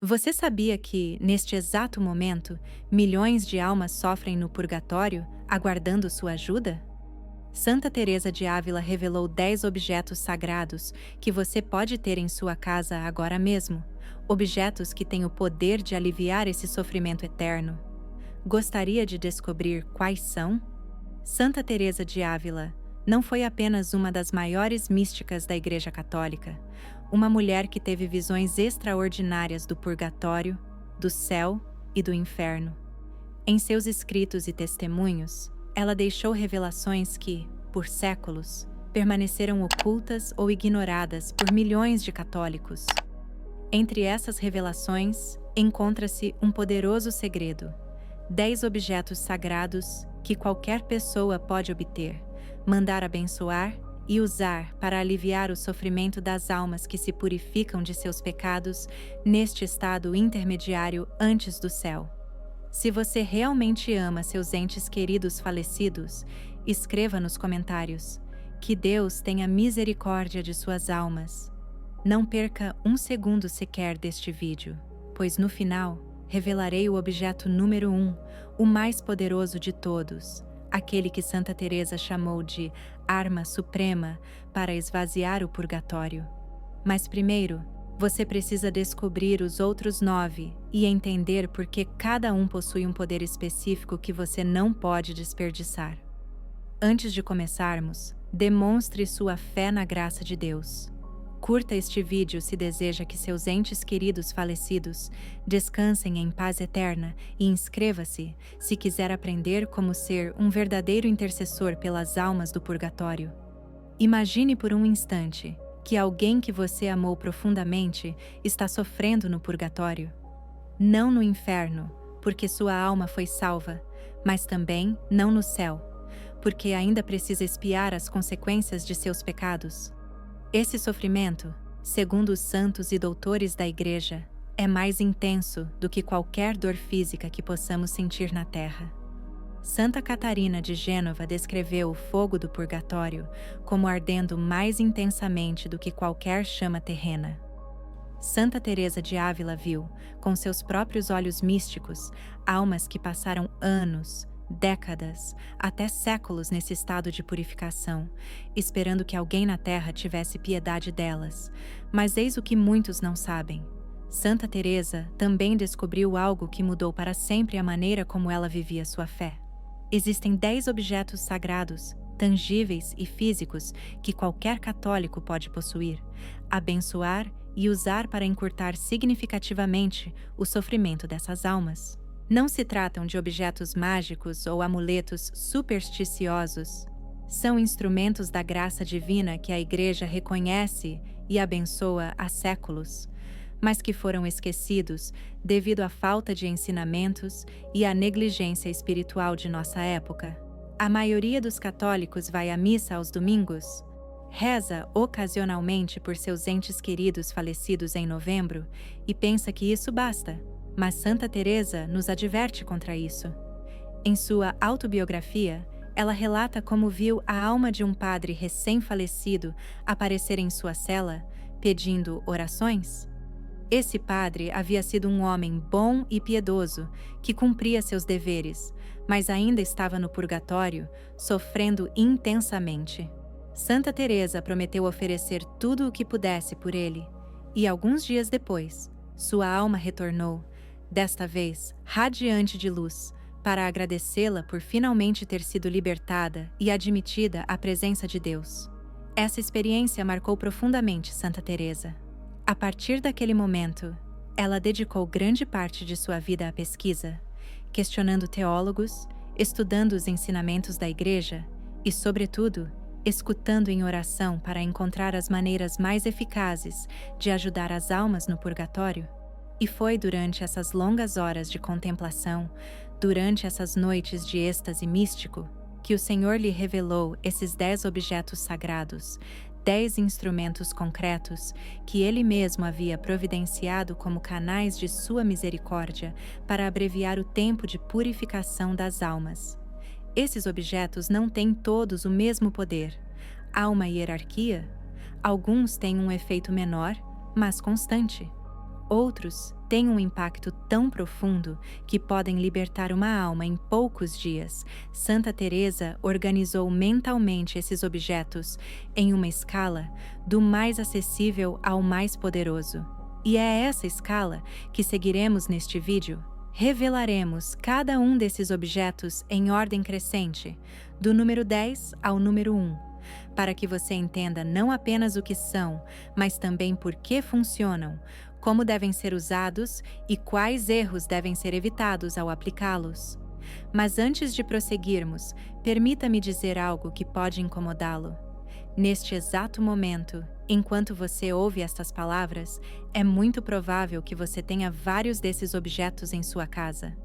Você sabia que, neste exato momento, milhões de almas sofrem no purgatório, aguardando sua ajuda? Santa Teresa de Ávila revelou 10 objetos sagrados que você pode ter em sua casa agora mesmo, objetos que têm o poder de aliviar esse sofrimento eterno. Gostaria de descobrir quais são? Santa Teresa de Ávila não foi apenas uma das maiores místicas da Igreja Católica, uma mulher que teve visões extraordinárias do purgatório, do céu e do inferno. Em seus escritos e testemunhos, ela deixou revelações que, por séculos, permaneceram ocultas ou ignoradas por milhões de católicos. Entre essas revelações, encontra-se um poderoso segredo: 10 objetos sagrados que qualquer pessoa pode obter, mandar abençoar e usar para aliviar o sofrimento das almas que se purificam de seus pecados neste estado intermediário antes do céu. Se você realmente ama seus entes queridos falecidos, escreva nos comentários. Que Deus tenha misericórdia de suas almas. Não perca um segundo sequer deste vídeo, pois no final revelarei o objeto número 1, o mais poderoso de todos, aquele que Santa Teresa chamou de arma suprema para esvaziar o purgatório. Mas primeiro, você precisa descobrir os outros 9 e entender por que cada um possui um poder específico que você não pode desperdiçar. Antes de começarmos, demonstre sua fé na graça de Deus. Curta este vídeo se deseja que seus entes queridos falecidos descansem em paz eterna e inscreva-se se quiser aprender como ser um verdadeiro intercessor pelas almas do purgatório. Imagine por um instante que alguém que você amou profundamente está sofrendo no purgatório. Não no inferno, porque sua alma foi salva, mas também não no céu, porque ainda precisa expiar as consequências de seus pecados. Esse sofrimento, segundo os santos e doutores da Igreja, é mais intenso do que qualquer dor física que possamos sentir na Terra. Santa Catarina de Gênova descreveu o fogo do purgatório como ardendo mais intensamente do que qualquer chama terrena. Santa Teresa de Ávila viu, com seus próprios olhos místicos, almas que passaram anos, décadas, até séculos nesse estado de purificação, esperando que alguém na Terra tivesse piedade delas. Mas eis o que muitos não sabem. Santa Teresa também descobriu algo que mudou para sempre a maneira como ela vivia sua fé. Existem 10 objetos sagrados, tangíveis e físicos que qualquer católico pode possuir, abençoar e usar para encurtar significativamente o sofrimento dessas almas. Não se tratam de objetos mágicos ou amuletos supersticiosos. São instrumentos da graça divina que a Igreja reconhece e abençoa há séculos, mas que foram esquecidos devido à falta de ensinamentos e à negligência espiritual de nossa época. A maioria dos católicos vai à missa aos domingos, reza ocasionalmente por seus entes queridos falecidos em novembro e pensa que isso basta. Mas Santa Teresa nos adverte contra isso. Em sua autobiografia, ela relata como viu a alma de um padre recém-falecido aparecer em sua cela, pedindo orações. Esse padre havia sido um homem bom e piedoso, que cumpria seus deveres, mas ainda estava no purgatório, sofrendo intensamente. Santa Teresa prometeu oferecer tudo o que pudesse por ele, e alguns dias depois, sua alma retornou, desta vez radiante de luz, para agradecê-la por finalmente ter sido libertada e admitida à presença de Deus. Essa experiência marcou profundamente Santa Teresa. A partir daquele momento, ela dedicou grande parte de sua vida à pesquisa, questionando teólogos, estudando os ensinamentos da Igreja e, sobretudo, escutando em oração para encontrar as maneiras mais eficazes de ajudar as almas no purgatório. E foi durante essas longas horas de contemplação, durante essas noites de êxtase místico, que o Senhor lhe revelou esses 10 objetos sagrados, 10 instrumentos concretos que Ele mesmo havia providenciado como canais de sua misericórdia para abreviar o tempo de purificação das almas. Esses objetos não têm todos o mesmo poder. Há uma hierarquia. Alguns têm um efeito menor, mas constante. Outros têm um impacto tão profundo que podem libertar uma alma em poucos dias. Santa Teresa organizou mentalmente esses objetos em uma escala do mais acessível ao mais poderoso. E é essa escala que seguiremos neste vídeo. Revelaremos cada um desses objetos em ordem crescente, do número 10 ao número 1, para que você entenda não apenas o que são, mas também por que funcionam, como devem ser usados e quais erros devem ser evitados ao aplicá-los. Mas antes de prosseguirmos, permita-me dizer algo que pode incomodá-lo. Neste exato momento, enquanto você ouve estas palavras, é muito provável que você tenha vários desses objetos em sua casa.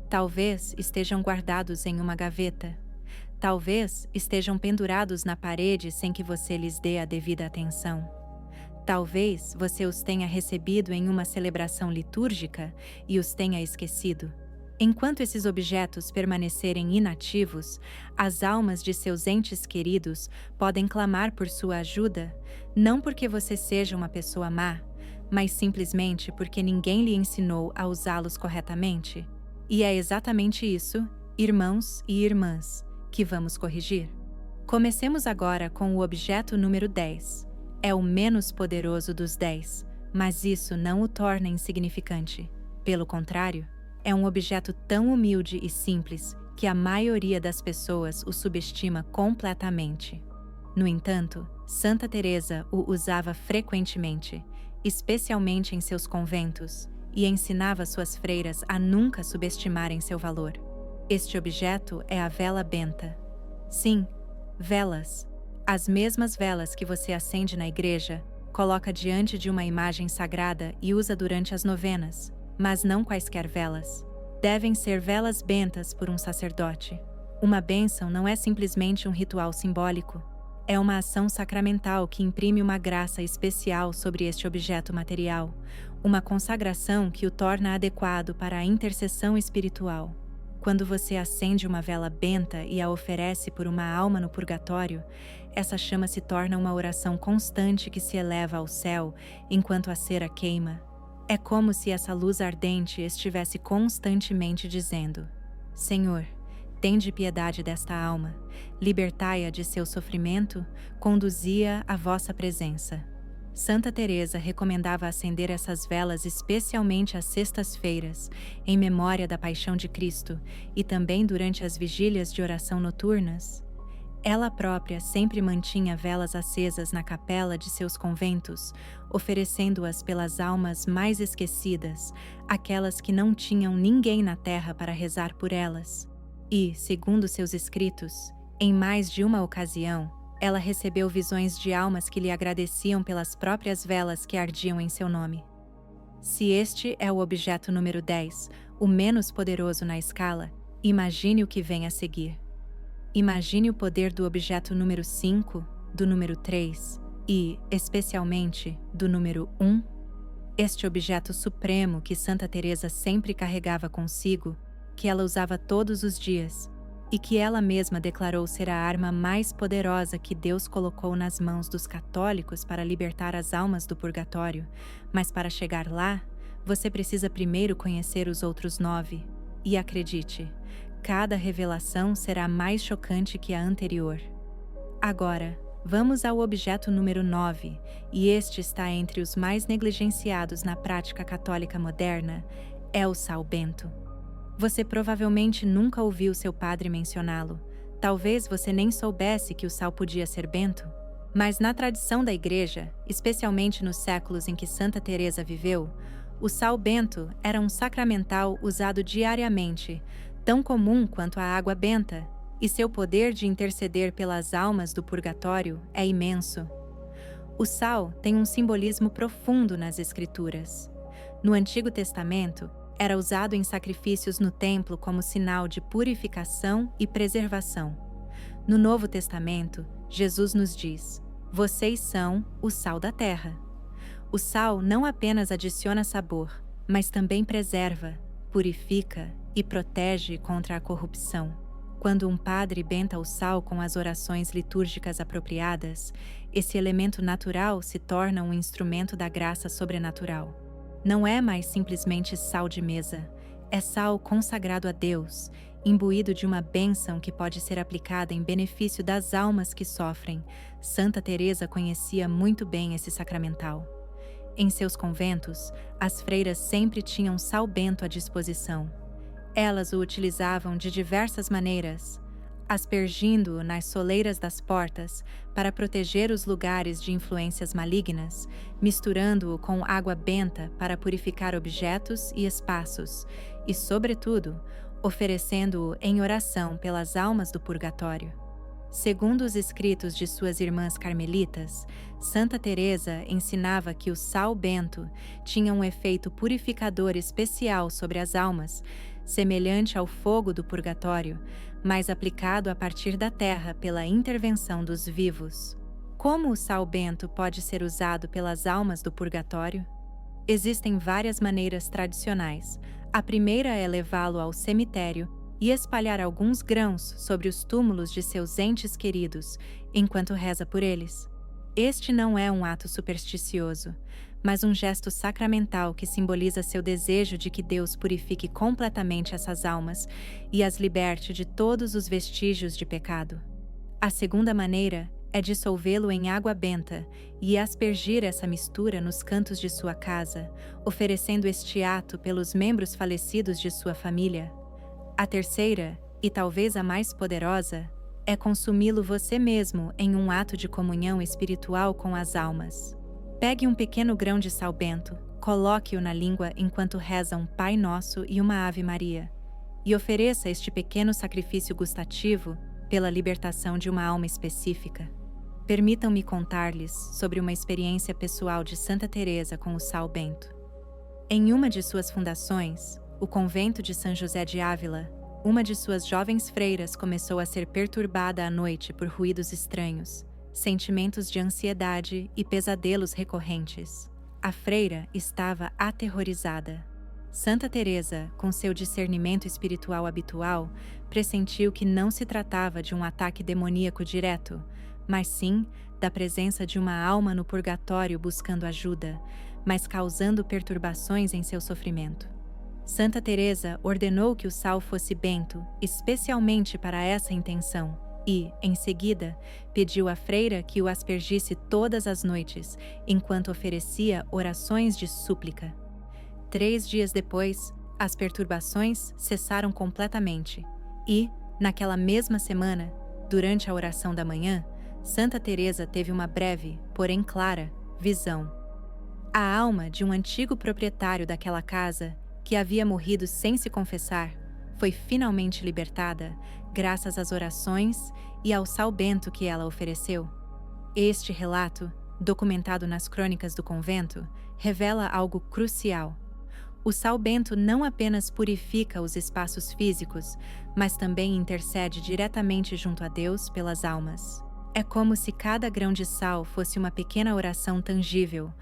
Talvez estejam guardados em uma gaveta. Talvez estejam pendurados na parede sem que você lhes dê a devida atenção. Talvez você os tenha recebido em uma celebração litúrgica e os tenha esquecido. Enquanto esses objetos permanecerem inativos, as almas de seus entes queridos podem clamar por sua ajuda, não porque você seja uma pessoa má, mas simplesmente porque ninguém lhe ensinou a usá-los corretamente. E é exatamente isso, irmãos e irmãs, que vamos corrigir. Comecemos agora com o objeto número 10. É o menos poderoso dos 10, mas isso não o torna insignificante. Pelo contrário, é um objeto tão humilde e simples que a maioria das pessoas o subestima completamente. No entanto, Santa Teresa o usava frequentemente, especialmente em seus conventos, e ensinava suas freiras a nunca subestimarem seu valor. Este objeto é a vela benta. Sim, velas. As mesmas velas que você acende na igreja, coloca diante de uma imagem sagrada e usa durante as novenas, mas não quaisquer velas. Devem ser velas bentas por um sacerdote. Uma bênção não é simplesmente um ritual simbólico. É uma ação sacramental que imprime uma graça especial sobre este objeto material, uma consagração que o torna adequado para a intercessão espiritual. Quando você acende uma vela benta e a oferece por uma alma no purgatório, essa chama se torna uma oração constante que se eleva ao céu enquanto a cera queima. É como se essa luz ardente estivesse constantemente dizendo: Senhor, tende piedade desta alma, libertai-a de seu sofrimento, conduzi-a à vossa presença. Santa Teresa recomendava acender essas velas especialmente às sextas-feiras, em memória da Paixão de Cristo, e também durante as vigílias de oração noturnas. Ela própria sempre mantinha velas acesas na capela de seus conventos, oferecendo-as pelas almas mais esquecidas, aquelas que não tinham ninguém na terra para rezar por elas. E, segundo seus escritos, em mais de uma ocasião, ela recebeu visões de almas que lhe agradeciam pelas próprias velas que ardiam em seu nome. Se este é o objeto número 10, o menos poderoso na escala, imagine o que vem a seguir. Imagine o poder do objeto número 5, do número 3 e, especialmente, do número 1. Este objeto supremo que Santa Teresa sempre carregava consigo, que ela usava todos os dias, e que ela mesma declarou ser a arma mais poderosa que Deus colocou nas mãos dos católicos para libertar as almas do purgatório. Mas para chegar lá, você precisa primeiro conhecer os outros 9. E acredite, cada revelação será mais chocante que a anterior. Agora, vamos ao objeto número 9, e este está entre os mais negligenciados na prática católica moderna, é o sal bento. Você provavelmente nunca ouviu seu padre mencioná-lo. Talvez você nem soubesse que o sal podia ser bento. Mas na tradição da Igreja, especialmente nos séculos em que Santa Teresa viveu, o sal bento era um sacramental usado diariamente, tão comum quanto a água benta, e seu poder de interceder pelas almas do purgatório é imenso. O sal tem um simbolismo profundo nas Escrituras. No Antigo Testamento, era usado em sacrifícios no templo como sinal de purificação e preservação. No Novo Testamento, Jesus nos diz: vocês são o sal da terra. O sal não apenas adiciona sabor, mas também preserva, purifica e protege contra a corrupção. Quando um padre benta o sal com as orações litúrgicas apropriadas, esse elemento natural se torna um instrumento da graça sobrenatural. não é mais simplesmente sal de mesa, é sal consagrado a Deus, imbuído de uma bênção que pode ser aplicada em benefício das almas que sofrem. Santa Teresa conhecia muito bem esse sacramental. Em seus conventos, as freiras sempre tinham sal bento à disposição. Elas o utilizavam de diversas maneiras, aspergindo-o nas soleiras das portas para proteger os lugares de influências malignas, misturando-o com água benta para purificar objetos e espaços, e, sobretudo, oferecendo-o em oração pelas almas do purgatório. Segundo os escritos de suas irmãs carmelitas, Santa Teresa ensinava que o sal bento tinha um efeito purificador especial sobre as almas, semelhante ao fogo do purgatório, mas aplicado a partir da terra pela intervenção dos vivos. Como o sal bento pode ser usado pelas almas do purgatório? Existem várias maneiras tradicionais. A primeira é levá-lo ao cemitério e espalhar alguns grãos sobre os túmulos de seus entes queridos, enquanto reza por eles. Este não é um ato supersticioso, mas um gesto sacramental que simboliza seu desejo de que Deus purifique completamente essas almas e as liberte de todos os vestígios de pecado. A segunda maneira é dissolvê-lo em água benta e aspergir essa mistura nos cantos de sua casa, oferecendo este ato pelos membros falecidos de sua família. A terceira, e talvez a mais poderosa, é consumi-lo você mesmo em um ato de comunhão espiritual com as almas. Pegue um pequeno grão de sal bento, coloque-o na língua enquanto reza um Pai Nosso e uma Ave Maria, e ofereça este pequeno sacrifício gustativo pela libertação de uma alma específica. Permitam-me contar-lhes sobre uma experiência pessoal de Santa Teresa com o sal bento. Em uma de suas fundações, o convento de São José de Ávila, uma de suas jovens freiras começou a ser perturbada à noite por ruídos estranhos, sentimentos de ansiedade e pesadelos recorrentes. A freira estava aterrorizada. Santa Teresa, com seu discernimento espiritual habitual, pressentiu que não se tratava de um ataque demoníaco direto, mas sim da presença de uma alma no purgatório buscando ajuda, mas causando perturbações em seu sofrimento. Santa Teresa ordenou que o sal fosse bento, especialmente para essa intenção, e, em seguida, pediu à freira que o aspergisse todas as noites, enquanto oferecia orações de súplica. 3 dias depois, as perturbações cessaram completamente, e, naquela mesma semana, durante a oração da manhã, Santa Teresa teve uma breve, porém clara, visão. A alma de um antigo proprietário daquela casa, que havia morrido sem se confessar, foi finalmente libertada, graças às orações e ao sal bento que ela ofereceu. Este relato, documentado nas crônicas do convento, revela algo crucial. O sal bento não apenas purifica os espaços físicos, mas também intercede diretamente junto a Deus pelas almas. É como se cada grão de sal fosse uma pequena oração tangível,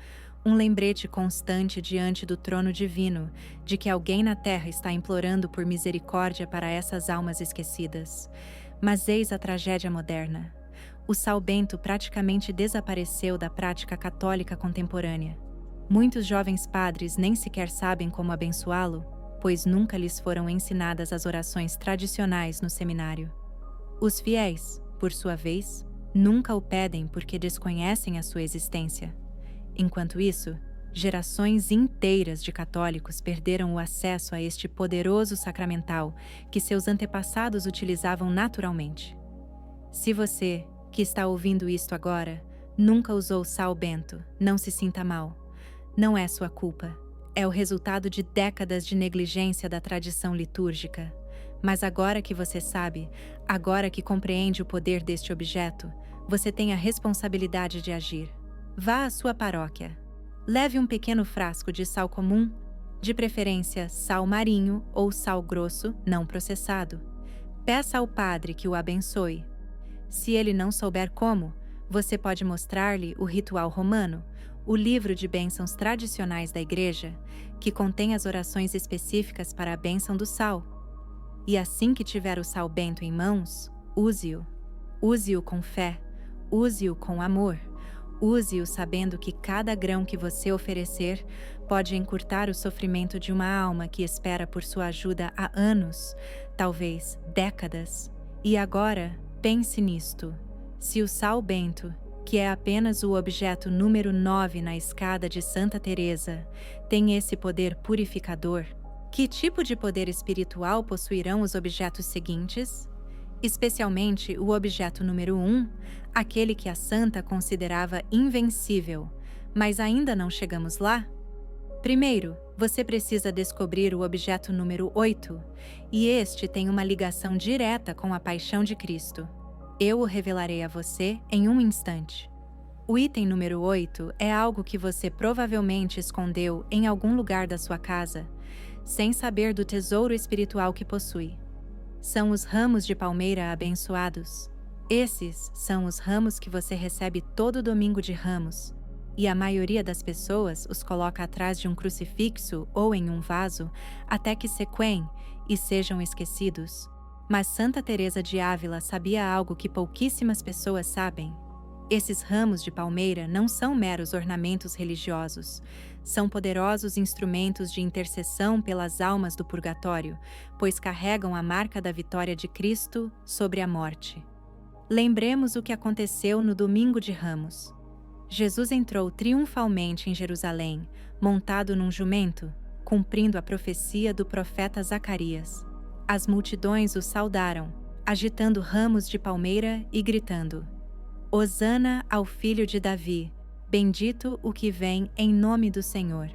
um lembrete constante diante do trono divino de que alguém na terra está implorando por misericórdia para essas almas esquecidas. Mas eis a tragédia moderna. O sal bento praticamente desapareceu da prática católica contemporânea. Muitos jovens padres nem sequer sabem como abençoá-lo, pois nunca lhes foram ensinadas as orações tradicionais no seminário. Os fiéis, por sua vez, nunca o pedem porque desconhecem a sua existência. Enquanto isso, gerações inteiras de católicos perderam o acesso a este poderoso sacramental que seus antepassados utilizavam naturalmente. Se você, que está ouvindo isto agora, nunca usou sal bento, não se sinta mal. Não é sua culpa. É o resultado de décadas de negligência da tradição litúrgica. Mas agora que você sabe, agora que compreende o poder deste objeto, você tem a responsabilidade de agir. Vá à sua paróquia. Leve um pequeno frasco de sal comum, de preferência sal marinho ou sal grosso não processado. Peça ao padre que o abençoe. Se ele não souber como, você pode mostrar-lhe o ritual romano, o livro de bênçãos tradicionais da Igreja, que contém as orações específicas para a bênção do sal. E assim que tiver o sal bento em mãos, use-o. Use-o com fé, use-o com amor. Use-o sabendo que cada grão que você oferecer pode encurtar o sofrimento de uma alma que espera por sua ajuda há anos, talvez décadas. E agora, pense nisto. Se o sal bento, que é apenas o objeto número 9 na escada de Santa Teresa, tem esse poder purificador, que tipo de poder espiritual possuirão os objetos seguintes? Especialmente o objeto número 1, aquele que a santa considerava invencível. Mas ainda não chegamos lá? Primeiro, você precisa descobrir o objeto número 8, e este tem uma ligação direta com a paixão de Cristo. Eu o revelarei a você em um instante. O item número 8 é algo que você provavelmente escondeu em algum lugar da sua casa, sem saber do tesouro espiritual que possui. São os ramos de palmeira abençoados. Esses são os ramos que você recebe todo domingo de Ramos, e a maioria das pessoas os coloca atrás de um crucifixo ou em um vaso até que sequem e sejam esquecidos. Mas Santa Teresa de Ávila sabia algo que pouquíssimas pessoas sabem. Esses ramos de palmeira não são meros ornamentos religiosos, são poderosos instrumentos de intercessão pelas almas do purgatório, pois carregam a marca da vitória de Cristo sobre a morte. Lembremos o que aconteceu no Domingo de Ramos. Jesus entrou triunfalmente em Jerusalém, montado num jumento, cumprindo a profecia do profeta Zacarias. As multidões o saudaram, agitando ramos de palmeira e gritando: Hosana ao filho de Davi, bendito o que vem em nome do Senhor.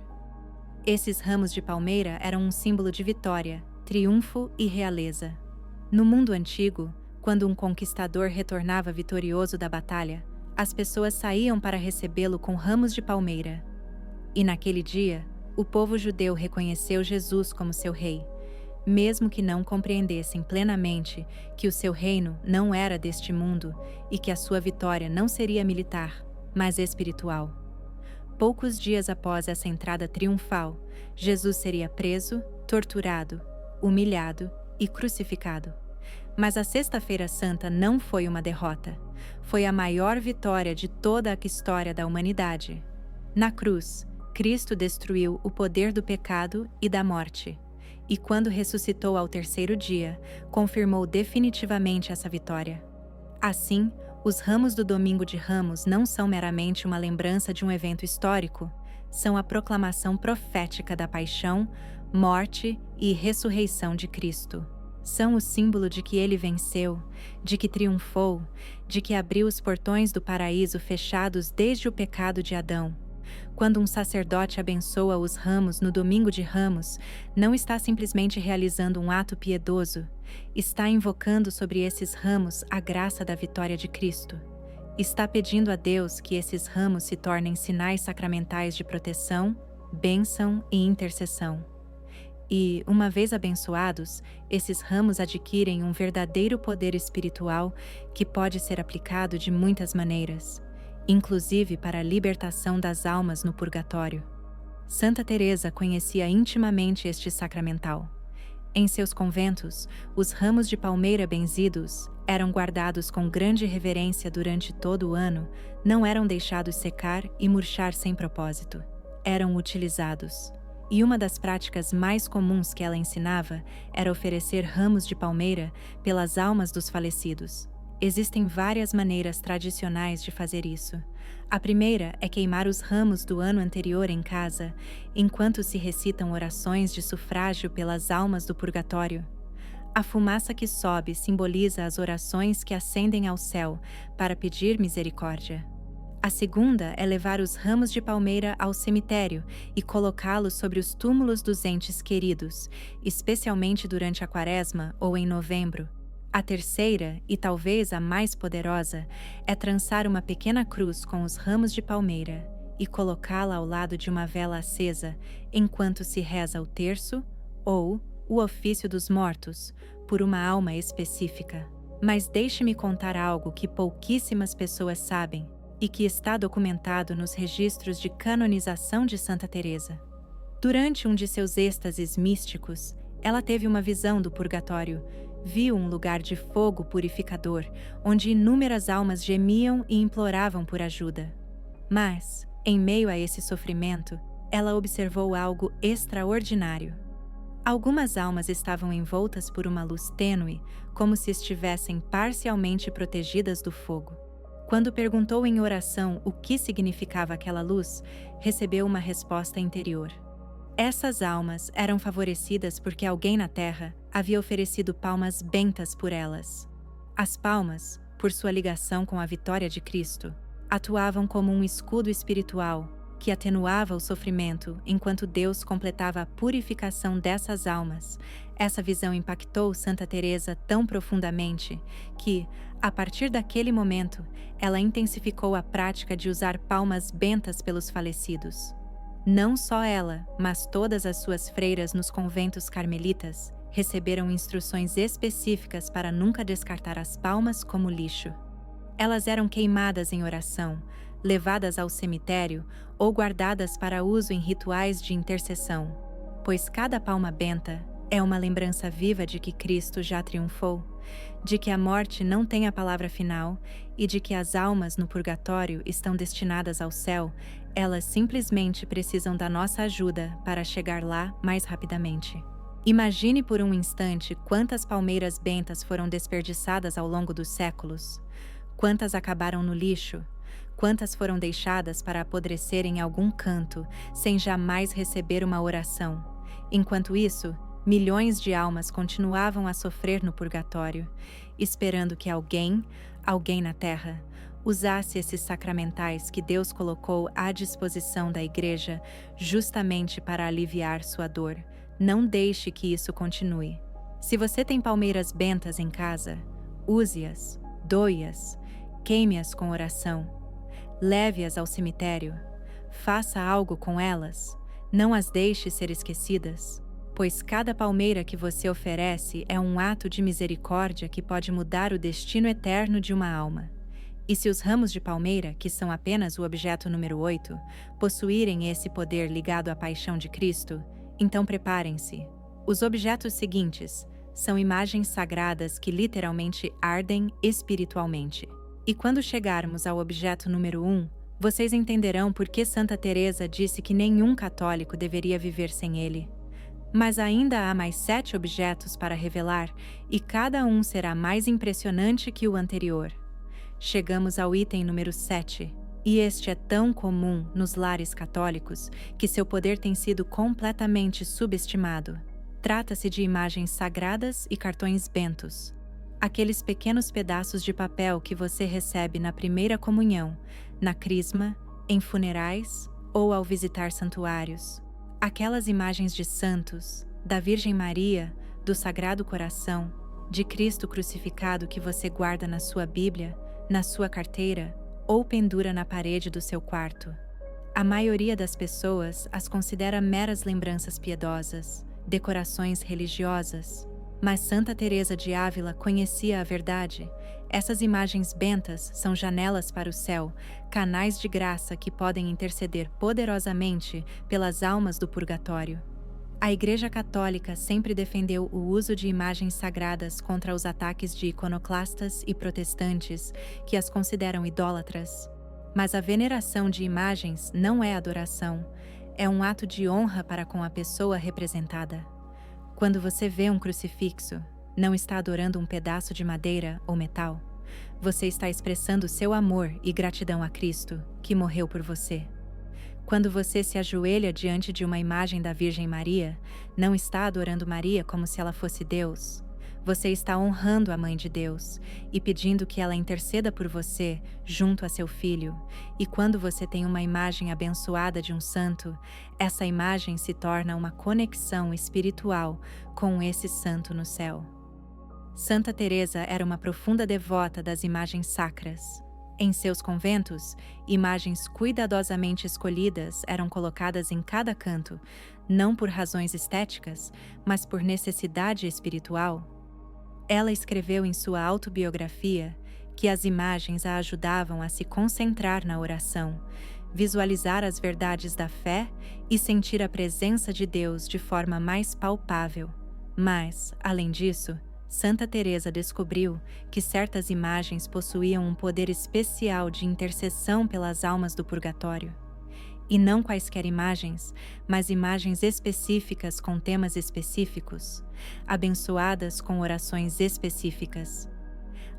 Esses ramos de palmeira eram um símbolo de vitória, triunfo e realeza. No mundo antigo, quando um conquistador retornava vitorioso da batalha, as pessoas saíam para recebê-lo com ramos de palmeira. E naquele dia, o povo judeu reconheceu Jesus como seu rei, mesmo que não compreendessem plenamente que o seu reino não era deste mundo e que a sua vitória não seria militar, mas espiritual. Poucos dias após essa entrada triunfal, Jesus seria preso, torturado, humilhado e crucificado. Mas a Sexta-feira Santa não foi uma derrota. Foi a maior vitória de toda a história da humanidade. Na cruz, Cristo destruiu o poder do pecado e da morte. E quando ressuscitou ao terceiro dia, confirmou definitivamente essa vitória. Assim, os ramos do Domingo de Ramos não são meramente uma lembrança de um evento histórico, são a proclamação profética da paixão, morte e ressurreição de Cristo. São o símbolo de que ele venceu, de que triunfou, de que abriu os portões do paraíso fechados desde o pecado de Adão. Quando um sacerdote abençoa os ramos no Domingo de Ramos, não está simplesmente realizando um ato piedoso, está invocando sobre esses ramos a graça da vitória de Cristo. Está pedindo a Deus que esses ramos se tornem sinais sacramentais de proteção, bênção e intercessão. E, uma vez abençoados, esses ramos adquirem um verdadeiro poder espiritual que pode ser aplicado de muitas maneiras, inclusive para a libertação das almas no purgatório. Santa Teresa conhecia intimamente este sacramental. Em seus conventos, os ramos de palmeira benzidos eram guardados com grande reverência durante todo o ano, não eram deixados secar e murchar sem propósito. Eram utilizados. E uma das práticas mais comuns que ela ensinava era oferecer ramos de palmeira pelas almas dos falecidos. Existem várias maneiras tradicionais de fazer isso. A primeira é queimar os ramos do ano anterior em casa, enquanto se recitam orações de sufrágio pelas almas do purgatório. A fumaça que sobe simboliza as orações que ascendem ao céu para pedir misericórdia. A segunda é levar os ramos de palmeira ao cemitério e colocá-los sobre os túmulos dos entes queridos, especialmente durante a Quaresma ou em novembro. A terceira, e talvez a mais poderosa, é trançar uma pequena cruz com os ramos de palmeira e colocá-la ao lado de uma vela acesa enquanto se reza o terço ou o ofício dos mortos por uma alma específica. Mas deixe-me contar algo que pouquíssimas pessoas sabem e que está documentado nos registros de canonização de Santa Teresa. Durante um de seus êxtases místicos, ela teve uma visão do purgatório, viu um lugar de fogo purificador, onde inúmeras almas gemiam e imploravam por ajuda. Mas, em meio a esse sofrimento, ela observou algo extraordinário. Algumas almas estavam envoltas por uma luz tênue, como se estivessem parcialmente protegidas do fogo. Quando perguntou em oração o que significava aquela luz, recebeu uma resposta interior. Essas almas eram favorecidas porque alguém na terra havia oferecido palmas bentas por elas. As palmas, por sua ligação com a vitória de Cristo, atuavam como um escudo espiritual que atenuava o sofrimento enquanto Deus completava a purificação dessas almas. Essa visão impactou Santa Teresa tão profundamente que, a partir daquele momento, ela intensificou a prática de usar palmas bentas pelos falecidos. Não só ela, mas todas as suas freiras nos conventos carmelitas receberam instruções específicas para nunca descartar as palmas como lixo. Elas eram queimadas em oração, levadas ao cemitério ou guardadas para uso em rituais de intercessão, pois cada palma benta é uma lembrança viva de que Cristo já triunfou, de que a morte não tem a palavra final e de que as almas no purgatório estão destinadas ao céu. Elas simplesmente precisam da nossa ajuda para chegar lá mais rapidamente. Imagine por um instante quantas palmeiras bentas foram desperdiçadas ao longo dos séculos, quantas acabaram no lixo, quantas foram deixadas para apodrecer em algum canto, sem jamais receber uma oração. Enquanto isso, milhões de almas continuavam a sofrer no purgatório, esperando que alguém na terra, usasse esses sacramentais que Deus colocou à disposição da Igreja justamente para aliviar sua dor. Não deixe que isso continue. Se você tem palmeiras bentas em casa, use-as, doe-as, queime-as com oração. Leve-as ao cemitério. Faça algo com elas. Não as deixe ser esquecidas, pois cada palmeira que você oferece é um ato de misericórdia que pode mudar o destino eterno de uma alma. E se os ramos de palmeira, que são apenas o objeto número 8, possuírem esse poder ligado à paixão de Cristo, então preparem-se. Os objetos seguintes são imagens sagradas que literalmente ardem espiritualmente. E quando chegarmos ao objeto número 1, vocês entenderão por que Santa Teresa disse que nenhum católico deveria viver sem ele. Mas ainda há mais 7 objetos para revelar, e cada um será mais impressionante que o anterior. Chegamos ao item número 7, e este é tão comum nos lares católicos que seu poder tem sido completamente subestimado. Trata-se de imagens sagradas e cartões bentos. Aqueles pequenos pedaços de papel que você recebe na primeira comunhão, na crisma, em funerais ou ao visitar santuários. Aquelas imagens de santos, da Virgem Maria, do Sagrado Coração, de Cristo crucificado que você guarda na sua Bíblia, na sua carteira ou pendura na parede do seu quarto. A maioria das pessoas as considera meras lembranças piedosas, decorações religiosas. Mas Santa Teresa de Ávila conhecia a verdade. Essas imagens bentas são janelas para o céu, canais de graça que podem interceder poderosamente pelas almas do purgatório. A Igreja Católica sempre defendeu o uso de imagens sagradas contra os ataques de iconoclastas e protestantes que as consideram idólatras. Mas a veneração de imagens não é adoração, é um ato de honra para com a pessoa representada. Quando você vê um crucifixo, não está adorando um pedaço de madeira ou metal. Você está expressando seu amor e gratidão a Cristo, que morreu por você. Quando você se ajoelha diante de uma imagem da Virgem Maria, não está adorando Maria como se ela fosse Deus. Você está honrando a Mãe de Deus e pedindo que ela interceda por você junto a seu filho. E quando você tem uma imagem abençoada de um santo, essa imagem se torna uma conexão espiritual com esse santo no céu. Santa Teresa era uma profunda devota das imagens sacras. Em seus conventos, imagens cuidadosamente escolhidas eram colocadas em cada canto, não por razões estéticas, mas por necessidade espiritual. Ela escreveu em sua autobiografia que as imagens a ajudavam a se concentrar na oração, visualizar as verdades da fé e sentir a presença de Deus de forma mais palpável. Mas, além disso, Santa Teresa descobriu que certas imagens possuíam um poder especial de intercessão pelas almas do purgatório. E não quaisquer imagens, mas imagens específicas com temas específicos, abençoadas com orações específicas.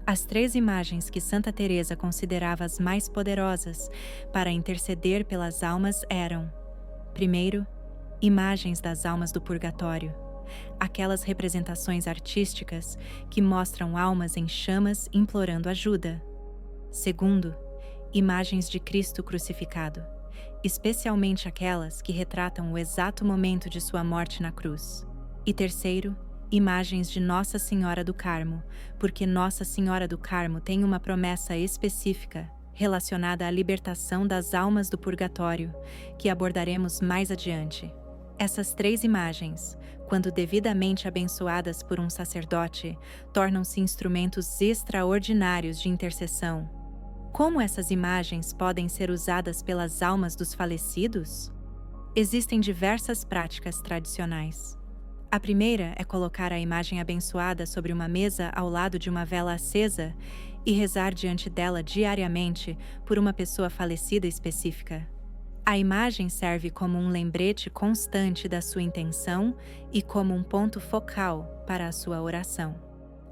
As 3 imagens que Santa Teresa considerava as mais poderosas para interceder pelas almas eram: primeiro, imagens das almas do purgatório, aquelas representações artísticas que mostram almas em chamas implorando ajuda. Segundo, imagens de Cristo crucificado, especialmente aquelas que retratam o exato momento de sua morte na cruz. E terceiro, imagens de Nossa Senhora do Carmo, porque Nossa Senhora do Carmo tem uma promessa específica relacionada à libertação das almas do purgatório, que abordaremos mais adiante. Essas 3 imagens, quando devidamente abençoadas por um sacerdote, tornam-se instrumentos extraordinários de intercessão. Como essas imagens podem ser usadas pelas almas dos falecidos? Existem diversas práticas tradicionais. A primeira é colocar a imagem abençoada sobre uma mesa ao lado de uma vela acesa e rezar diante dela diariamente por uma pessoa falecida específica. A imagem serve como um lembrete constante da sua intenção e como um ponto focal para a sua oração.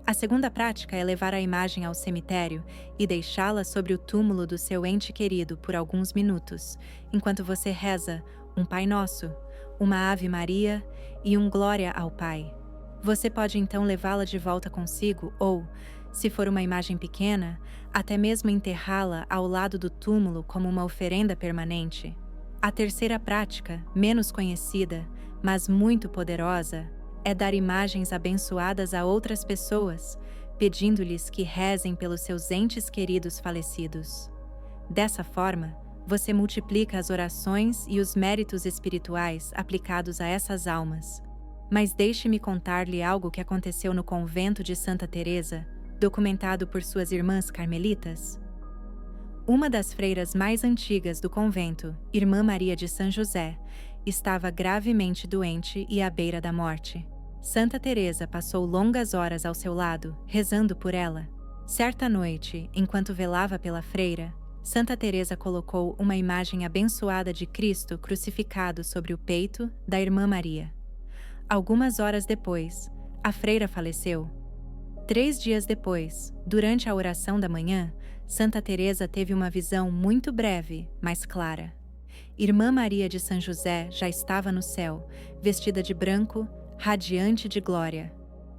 A segunda prática é levar a imagem ao cemitério e deixá-la sobre o túmulo do seu ente querido por alguns minutos, enquanto você reza um Pai Nosso, uma Ave Maria e um Glória ao Pai. Você pode então levá-la de volta consigo ou, se for uma imagem pequena, até mesmo enterrá-la ao lado do túmulo como uma oferenda permanente. A terceira prática, menos conhecida, mas muito poderosa, é dar imagens abençoadas a outras pessoas, pedindo-lhes que rezem pelos seus entes queridos falecidos. Dessa forma, você multiplica as orações e os méritos espirituais aplicados a essas almas. Mas deixe-me contar-lhe algo que aconteceu no convento de Santa Teresa, documentado por suas irmãs carmelitas. Uma das freiras mais antigas do convento, Irmã Maria de São José, estava gravemente doente e à beira da morte. Santa Teresa passou longas horas ao seu lado, rezando por ela. Certa noite, enquanto velava pela freira, Santa Teresa colocou uma imagem abençoada de Cristo crucificado sobre o peito da Irmã Maria. Algumas horas depois, a freira faleceu. 3 dias depois, durante a oração da manhã, Santa Teresa teve uma visão muito breve, mas clara. Irmã Maria de São José já estava no céu, vestida de branco, radiante de glória.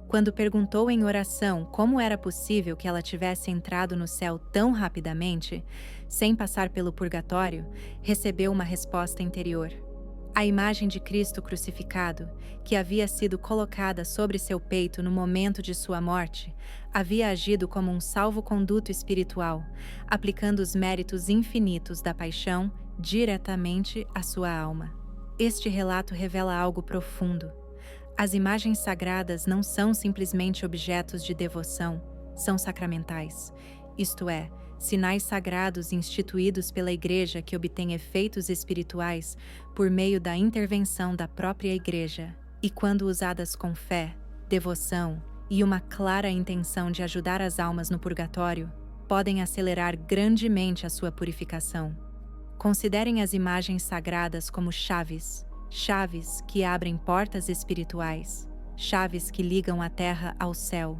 Quando perguntou em oração como era possível que ela tivesse entrado no céu tão rapidamente, sem passar pelo purgatório, recebeu uma resposta interior. A imagem de Cristo crucificado, que havia sido colocada sobre seu peito no momento de sua morte, havia agido como um salvo-conduto espiritual, aplicando os méritos infinitos da paixão diretamente à sua alma. Este relato revela algo profundo. As imagens sagradas não são simplesmente objetos de devoção, são sacramentais, isto é, sinais sagrados instituídos pela Igreja que obtêm efeitos espirituais por meio da intervenção da própria Igreja, e quando usadas com fé, devoção e uma clara intenção de ajudar as almas no purgatório, podem acelerar grandemente a sua purificação. Considerem as imagens sagradas como chaves que abrem portas espirituais, chaves que ligam a terra ao céu,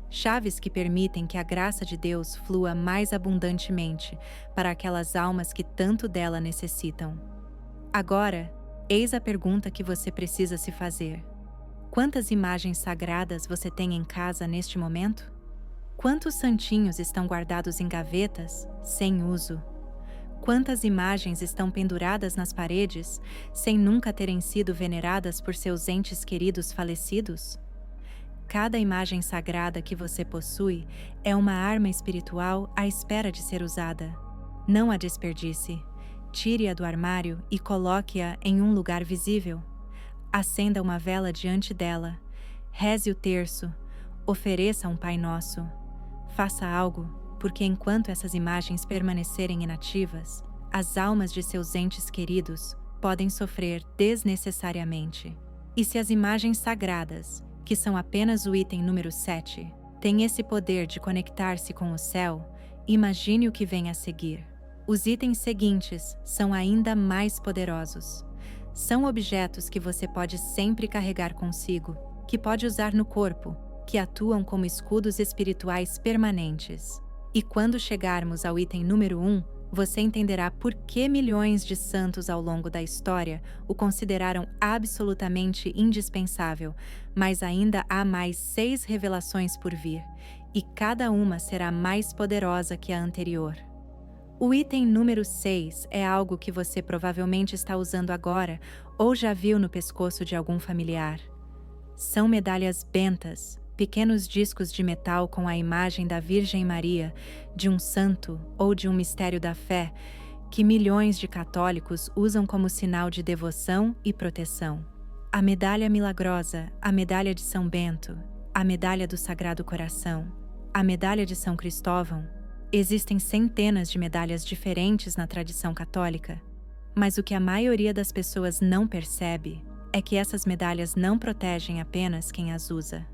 chaves que permitem que a graça de Deus flua mais abundantemente para aquelas almas que tanto dela necessitam. Agora, eis a pergunta que você precisa se fazer. Quantas imagens sagradas você tem em casa neste momento? Quantos santinhos estão guardados em gavetas, sem uso? Quantas imagens estão penduradas nas paredes, sem nunca terem sido veneradas por seus entes queridos falecidos? Cada imagem sagrada que você possui é uma arma espiritual à espera de ser usada. Não a desperdice. Tire-a do armário e coloque-a em um lugar visível. Acenda uma vela diante dela. Reze o terço. Ofereça um Pai Nosso. Faça algo, porque enquanto essas imagens permanecerem inativas, as almas de seus entes queridos podem sofrer desnecessariamente. E se as imagens sagradas, que são apenas o item número 7, têm esse poder de conectar-se com o céu, imagine o que vem a seguir. Os itens seguintes são ainda mais poderosos. São objetos que você pode sempre carregar consigo, que pode usar no corpo, que atuam como escudos espirituais permanentes. E quando chegarmos ao item número 1, você entenderá por que milhões de santos ao longo da história o consideraram absolutamente indispensável, mas ainda há mais 6 revelações por vir, e cada uma será mais poderosa que a anterior. O item número 6 é algo que você provavelmente está usando agora ou já viu no pescoço de algum familiar. São medalhas bentas, pequenos discos de metal com a imagem da Virgem Maria, de um santo ou de um mistério da fé, que milhões de católicos usam como sinal de devoção e proteção. A medalha milagrosa, a medalha de São Bento, a medalha do Sagrado Coração, a medalha de São Cristóvão. Existem centenas de medalhas diferentes na tradição católica, mas o que a maioria das pessoas não percebe é que essas medalhas não protegem apenas quem as usa.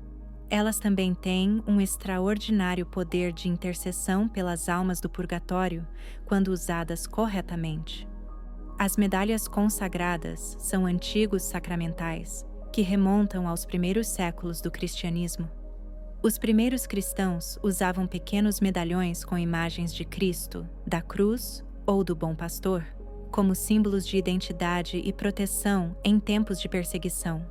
Elas também têm um extraordinário poder de intercessão pelas almas do purgatório quando usadas corretamente. As medalhas consagradas são antigos sacramentais que remontam aos primeiros séculos do cristianismo. Os primeiros cristãos usavam pequenos medalhões com imagens de Cristo, da cruz ou do bom pastor, como símbolos de identidade e proteção em tempos de perseguição.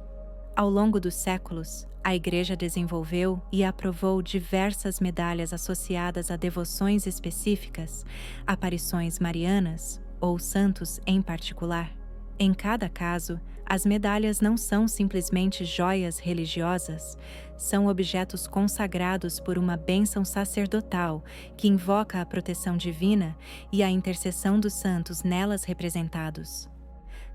Ao longo dos séculos, a Igreja desenvolveu e aprovou diversas medalhas associadas a devoções específicas, aparições marianas ou santos em particular. Em cada caso, as medalhas não são simplesmente joias religiosas, são objetos consagrados por uma bênção sacerdotal que invoca a proteção divina e a intercessão dos santos nelas representados.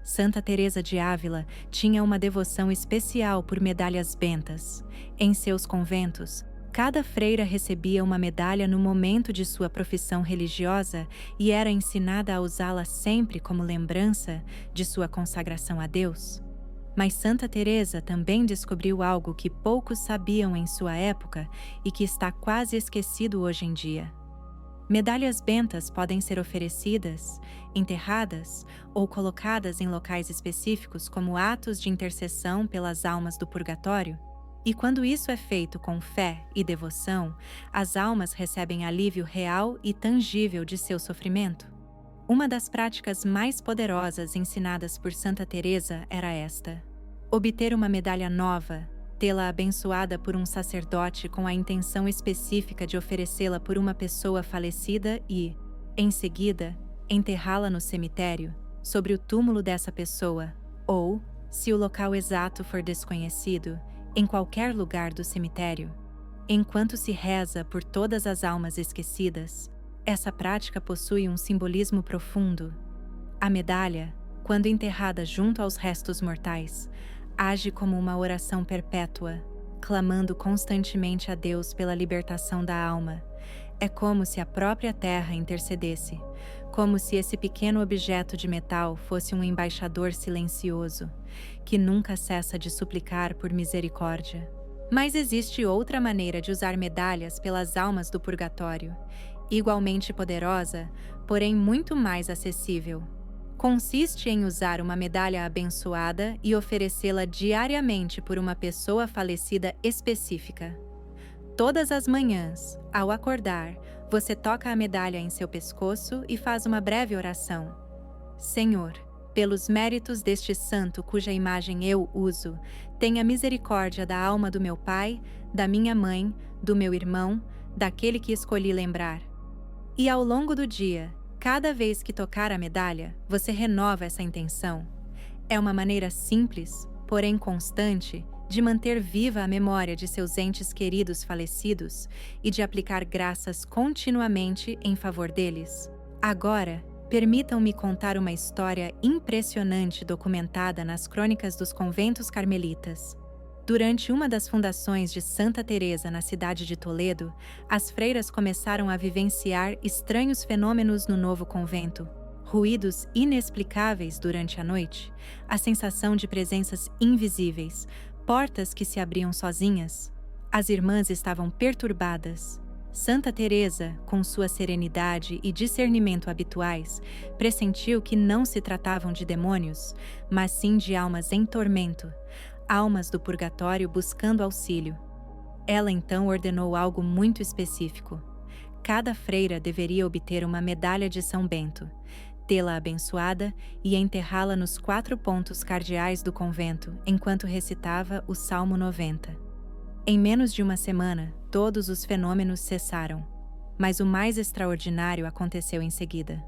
Santa Teresa de Ávila tinha uma devoção especial por medalhas bentas. Em seus conventos, cada freira recebia uma medalha no momento de sua profissão religiosa e era ensinada a usá-la sempre como lembrança de sua consagração a Deus. Mas Santa Teresa também descobriu algo que poucos sabiam em sua época e que está quase esquecido hoje em dia. Medalhas bentas podem ser oferecidas, enterradas ou colocadas em locais específicos como atos de intercessão pelas almas do purgatório. E quando isso é feito com fé e devoção, as almas recebem alívio real e tangível de seu sofrimento. Uma das práticas mais poderosas ensinadas por Santa Teresa era esta: obter uma medalha nova, tê-la abençoada por um sacerdote com a intenção específica de oferecê-la por uma pessoa falecida e, em seguida, enterrá-la no cemitério, sobre o túmulo dessa pessoa, ou, se o local exato for desconhecido, em qualquer lugar do cemitério. Enquanto se reza por todas as almas esquecidas, essa prática possui um simbolismo profundo. A medalha, quando enterrada junto aos restos mortais, age como uma oração perpétua, clamando constantemente a Deus pela libertação da alma. É como se a própria terra intercedesse, como se esse pequeno objeto de metal fosse um embaixador silencioso, que nunca cessa de suplicar por misericórdia. Mas existe outra maneira de usar medalhas pelas almas do purgatório, igualmente poderosa, porém muito mais acessível. Consiste em usar uma medalha abençoada e oferecê-la diariamente por uma pessoa falecida específica. Todas as manhãs, ao acordar, você toca a medalha em seu pescoço e faz uma breve oração. Senhor, pelos méritos deste santo cuja imagem eu uso, tenha misericórdia da alma do meu pai, da minha mãe, do meu irmão, daquele que escolhi lembrar. E ao longo do dia, cada vez que tocar a medalha, você renova essa intenção. É uma maneira simples, porém constante, de manter viva a memória de seus entes queridos falecidos e de aplicar graças continuamente em favor deles. Agora, permitam-me contar uma história impressionante documentada nas crônicas dos conventos carmelitas. Durante uma das fundações de Santa Teresa na cidade de Toledo, as freiras começaram a vivenciar estranhos fenômenos no novo convento. Ruídos inexplicáveis durante a noite, a sensação de presenças invisíveis, portas que se abriam sozinhas. As irmãs estavam perturbadas. Santa Teresa, com sua serenidade e discernimento habituais, pressentiu que não se tratavam de demônios, mas sim de almas em tormento, almas do purgatório buscando auxílio. Ela então ordenou algo muito específico. Cada freira deveria obter uma medalha de São Bento, tê-la abençoada e enterrá-la nos 4 pontos cardeais do convento, enquanto recitava o Salmo 90. Em menos de uma semana, todos os fenômenos cessaram. Mas o mais extraordinário aconteceu em seguida.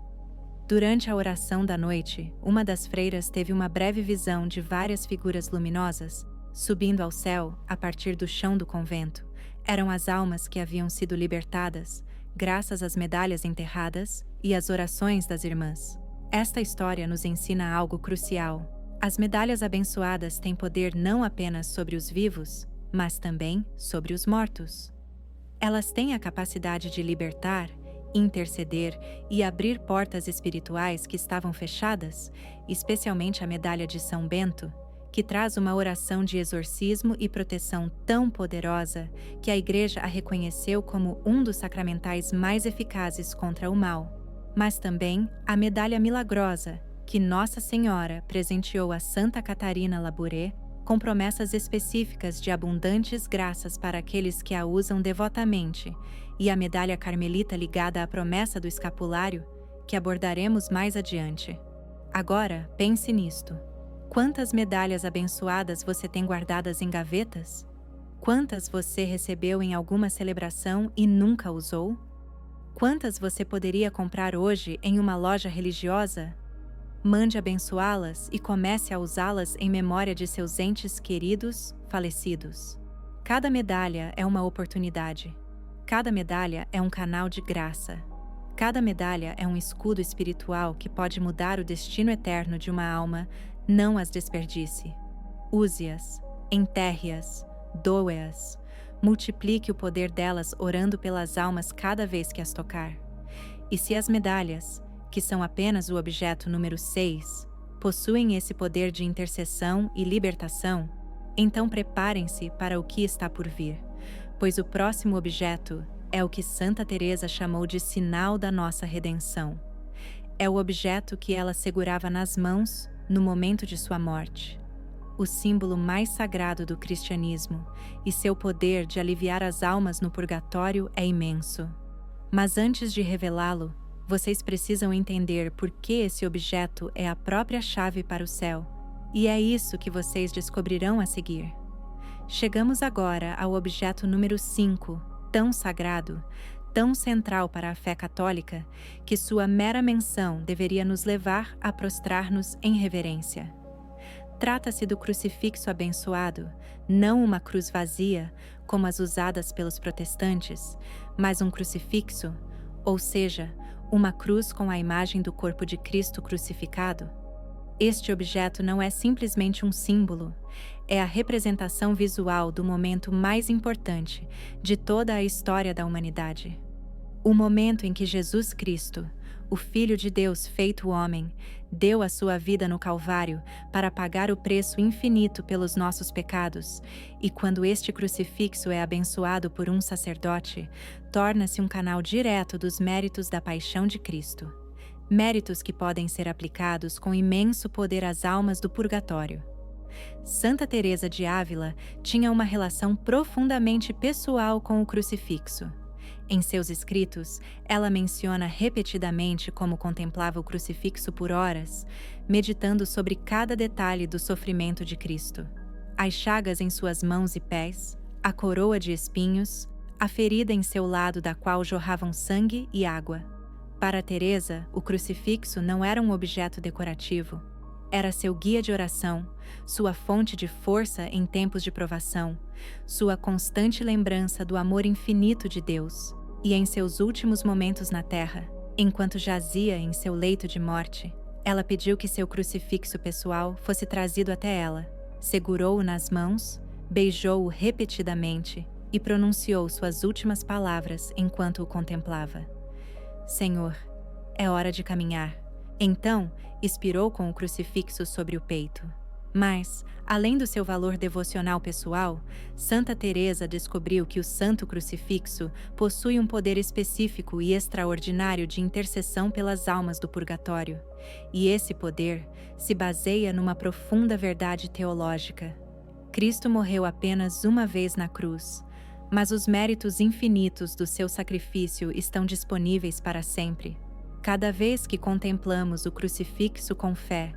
Durante a oração da noite, uma das freiras teve uma breve visão de várias figuras luminosas, subindo ao céu a partir do chão do convento. Eram as almas que haviam sido libertadas, graças às medalhas enterradas e às orações das irmãs. Esta história nos ensina algo crucial. As medalhas abençoadas têm poder não apenas sobre os vivos, mas também sobre os mortos. Elas têm a capacidade de libertar, interceder e abrir portas espirituais que estavam fechadas, especialmente a medalha de São Bento, que traz uma oração de exorcismo e proteção tão poderosa que a Igreja a reconheceu como um dos sacramentais mais eficazes contra o mal. Mas também a medalha milagrosa, que Nossa Senhora presenteou a Santa Catarina Labouré, com promessas específicas de abundantes graças para aqueles que a usam devotamente, e a medalha carmelita ligada à promessa do escapulário, que abordaremos mais adiante. Agora, pense nisto. Quantas medalhas abençoadas você tem guardadas em gavetas? Quantas você recebeu em alguma celebração e nunca usou? Quantas você poderia comprar hoje em uma loja religiosa? Mande abençoá-las e comece a usá-las em memória de seus entes queridos, falecidos. Cada medalha é uma oportunidade. Cada medalha é um canal de graça. Cada medalha é um escudo espiritual que pode mudar o destino eterno de uma alma. Não as desperdice. Use-as, enterre-as, doe-as. Multiplique o poder delas orando pelas almas cada vez que as tocar. E se as medalhas, que são apenas o objeto número 6, possuem esse poder de intercessão e libertação, então preparem-se para o que está por vir, pois o próximo objeto é o que Santa Teresa chamou de sinal da nossa redenção. É o objeto que ela segurava nas mãos no momento de sua morte, o símbolo mais sagrado do cristianismo, e seu poder de aliviar as almas no purgatório é imenso. Mas antes de revelá-lo, vocês precisam entender por que esse objeto é a própria chave para o céu, e é isso que vocês descobrirão a seguir. Chegamos agora ao objeto número 5, tão sagrado, tão central para a fé católica, que sua mera menção deveria nos levar a prostrar-nos em reverência. Trata-se do crucifixo abençoado, não uma cruz vazia, como as usadas pelos protestantes, mas um crucifixo, ou seja, uma cruz com a imagem do corpo de Cristo crucificado. Este objeto não é simplesmente um símbolo, é a representação visual do momento mais importante de toda a história da humanidade. O momento em que Jesus Cristo, o Filho de Deus feito homem, deu a sua vida no Calvário para pagar o preço infinito pelos nossos pecados, e quando este crucifixo é abençoado por um sacerdote, torna-se um canal direto dos méritos da paixão de Cristo. Méritos que podem ser aplicados com imenso poder às almas do purgatório. Santa Teresa de Ávila tinha uma relação profundamente pessoal com o crucifixo. Em seus escritos, ela menciona repetidamente como contemplava o crucifixo por horas, meditando sobre cada detalhe do sofrimento de Cristo. As chagas em suas mãos e pés, a coroa de espinhos, a ferida em seu lado da qual jorravam sangue e água. Para Teresa, o crucifixo não era um objeto decorativo. Era seu guia de oração, sua fonte de força em tempos de provação, sua constante lembrança do amor infinito de Deus. E em seus últimos momentos na terra, enquanto jazia em seu leito de morte, ela pediu que seu crucifixo pessoal fosse trazido até ela, segurou-o nas mãos, beijou-o repetidamente e pronunciou suas últimas palavras enquanto o contemplava. Senhor, é hora de caminhar. Então, expirou com o crucifixo sobre o peito. Mas, além do seu valor devocional pessoal, Santa Teresa descobriu que o Santo Crucifixo possui um poder específico e extraordinário de intercessão pelas almas do purgatório. E esse poder se baseia numa profunda verdade teológica. Cristo morreu apenas uma vez na cruz, mas os méritos infinitos do seu sacrifício estão disponíveis para sempre. Cada vez que contemplamos o crucifixo com fé,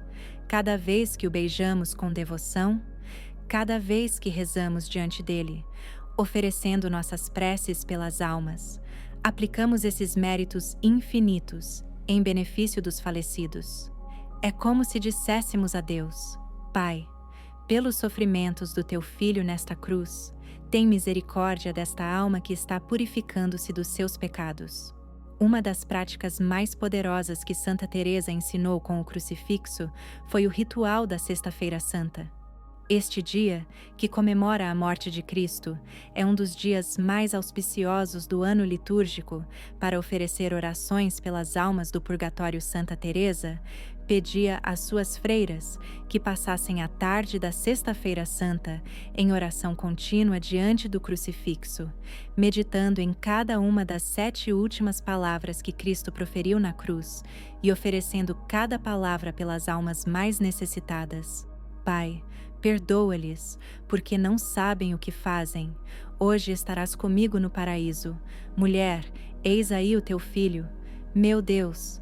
cada vez que o beijamos com devoção, cada vez que rezamos diante dele, oferecendo nossas preces pelas almas, aplicamos esses méritos infinitos em benefício dos falecidos. É como se disséssemos a Deus: Pai, pelos sofrimentos do teu Filho nesta cruz, tem misericórdia desta alma que está purificando-se dos seus pecados. Uma das práticas mais poderosas que Santa Teresa ensinou com o crucifixo foi o ritual da Sexta-feira Santa. Este dia, que comemora a morte de Cristo, é um dos dias mais auspiciosos do ano litúrgico para oferecer orações pelas almas do purgatório. Santa Teresa pedia às suas freiras que passassem a tarde da Sexta-feira Santa em oração contínua diante do crucifixo, meditando em cada uma das 7 últimas palavras que Cristo proferiu na cruz e oferecendo cada palavra pelas almas mais necessitadas. Pai, perdoa-lhes, porque não sabem o que fazem. Hoje estarás comigo no paraíso. Mulher, eis aí o teu filho. Meu Deus,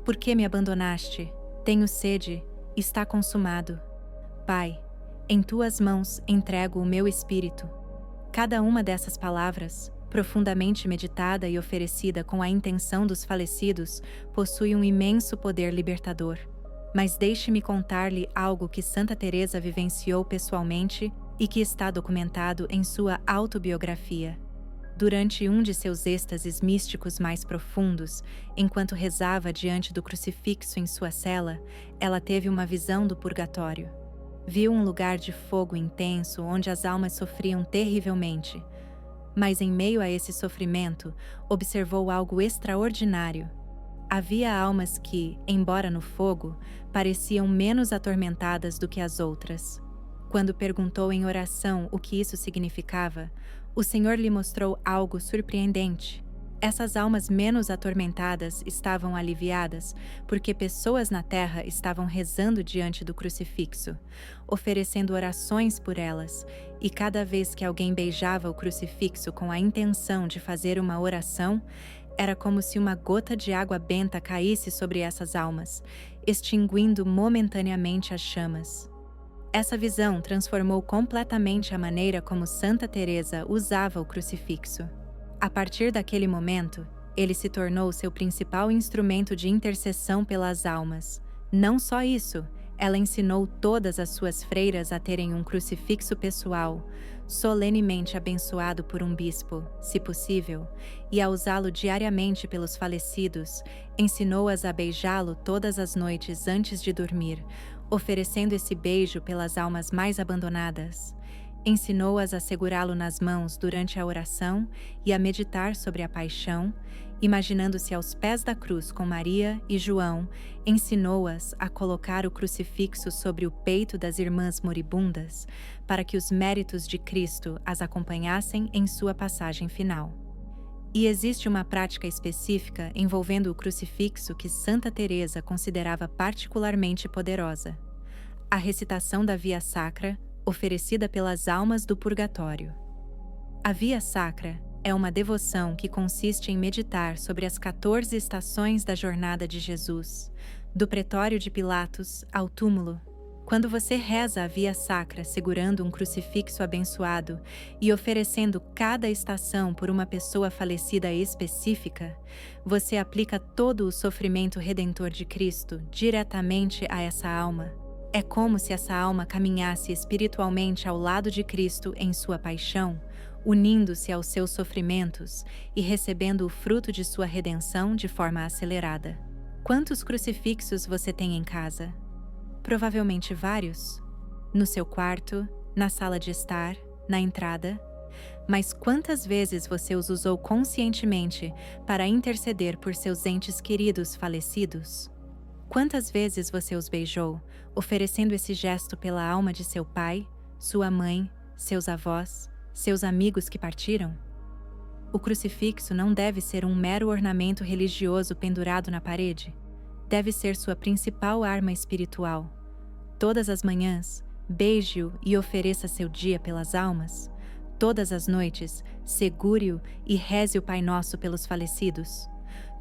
por que me abandonaste? Tenho sede, está consumado. Pai, em tuas mãos entrego o meu espírito. Cada uma dessas palavras, profundamente meditada e oferecida com a intenção dos falecidos, possui um imenso poder libertador. Mas deixe-me contar-lhe algo que Santa Teresa vivenciou pessoalmente e que está documentado em sua autobiografia. Durante um de seus êxtases místicos mais profundos, enquanto rezava diante do crucifixo em sua cela, ela teve uma visão do purgatório. Viu um lugar de fogo intenso onde as almas sofriam terrivelmente. Mas em meio a esse sofrimento, observou algo extraordinário. Havia almas que, embora no fogo, pareciam menos atormentadas do que as outras. Quando perguntou em oração o que isso significava, o Senhor lhe mostrou algo surpreendente. Essas almas menos atormentadas estavam aliviadas porque pessoas na terra estavam rezando diante do crucifixo, oferecendo orações por elas, e cada vez que alguém beijava o crucifixo com a intenção de fazer uma oração, era como se uma gota de água benta caísse sobre essas almas, extinguindo momentaneamente as chamas. Essa visão transformou completamente a maneira como Santa Teresa usava o crucifixo. A partir daquele momento, ele se tornou seu principal instrumento de intercessão pelas almas. Não só isso, ela ensinou todas as suas freiras a terem um crucifixo pessoal, solenemente abençoado por um bispo, se possível, e a usá-lo diariamente pelos falecidos, ensinou-as a beijá-lo todas as noites antes de dormir, oferecendo esse beijo pelas almas mais abandonadas. Ensinou-as a segurá-lo nas mãos durante a oração e a meditar sobre a paixão, imaginando-se aos pés da cruz com Maria e João. Ensinou-as a colocar o crucifixo sobre o peito das irmãs moribundas, para que os méritos de Cristo as acompanhassem em sua passagem final. E existe uma prática específica envolvendo o crucifixo que Santa Teresa considerava particularmente poderosa: a recitação da Via Sacra, oferecida pelas almas do purgatório. A Via Sacra é uma devoção que consiste em meditar sobre as 14 estações da jornada de Jesus, do pretório de Pilatos ao túmulo. Quando você reza a Via Sacra segurando um crucifixo abençoado e oferecendo cada estação por uma pessoa falecida específica, você aplica todo o sofrimento redentor de Cristo diretamente a essa alma. É como se essa alma caminhasse espiritualmente ao lado de Cristo em sua paixão, unindo-se aos seus sofrimentos e recebendo o fruto de sua redenção de forma acelerada. Quantos crucifixos você tem em casa? Provavelmente vários. No seu quarto, na sala de estar, na entrada. Mas quantas vezes você os usou conscientemente para interceder por seus entes queridos falecidos? Quantas vezes você os beijou, oferecendo esse gesto pela alma de seu pai, sua mãe, seus avós, seus amigos que partiram? O crucifixo não deve ser um mero ornamento religioso pendurado na parede. Deve ser sua principal arma espiritual. Todas as manhãs, beije-o e ofereça seu dia pelas almas. Todas as noites, segure-o e reze o Pai Nosso pelos falecidos.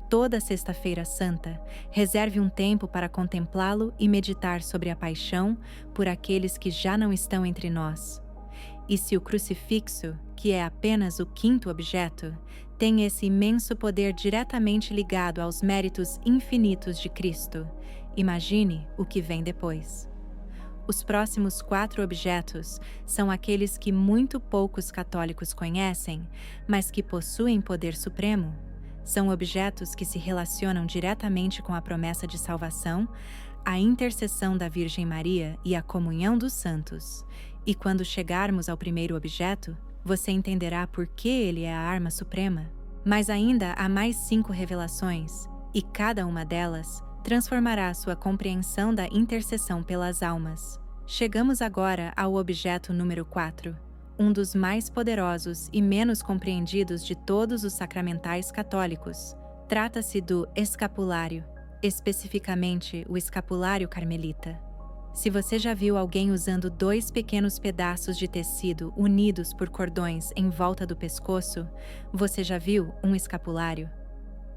Toda Sexta-feira Santa, reserve um tempo para contemplá-lo e meditar sobre a paixão por aqueles que já não estão entre nós. E se o crucifixo, que é apenas o quinto objeto, tem esse imenso poder diretamente ligado aos méritos infinitos de Cristo, imagine o que vem depois. Os próximos 4 objetos são aqueles que muito poucos católicos conhecem, mas que possuem poder supremo. São objetos que se relacionam diretamente com a promessa de salvação, a intercessão da Virgem Maria e a comunhão dos santos. E quando chegarmos ao primeiro objeto, você entenderá por que ele é a arma suprema. Mas ainda há mais 5 revelações, e cada uma delas transformará sua compreensão da intercessão pelas almas. Chegamos agora ao objeto número 4, um dos mais poderosos e menos compreendidos de todos os sacramentais católicos. Trata-se do escapulário, especificamente o escapulário carmelita. Se você já viu alguém usando 2 pequenos pedaços de tecido unidos por cordões em volta do pescoço, você já viu um escapulário?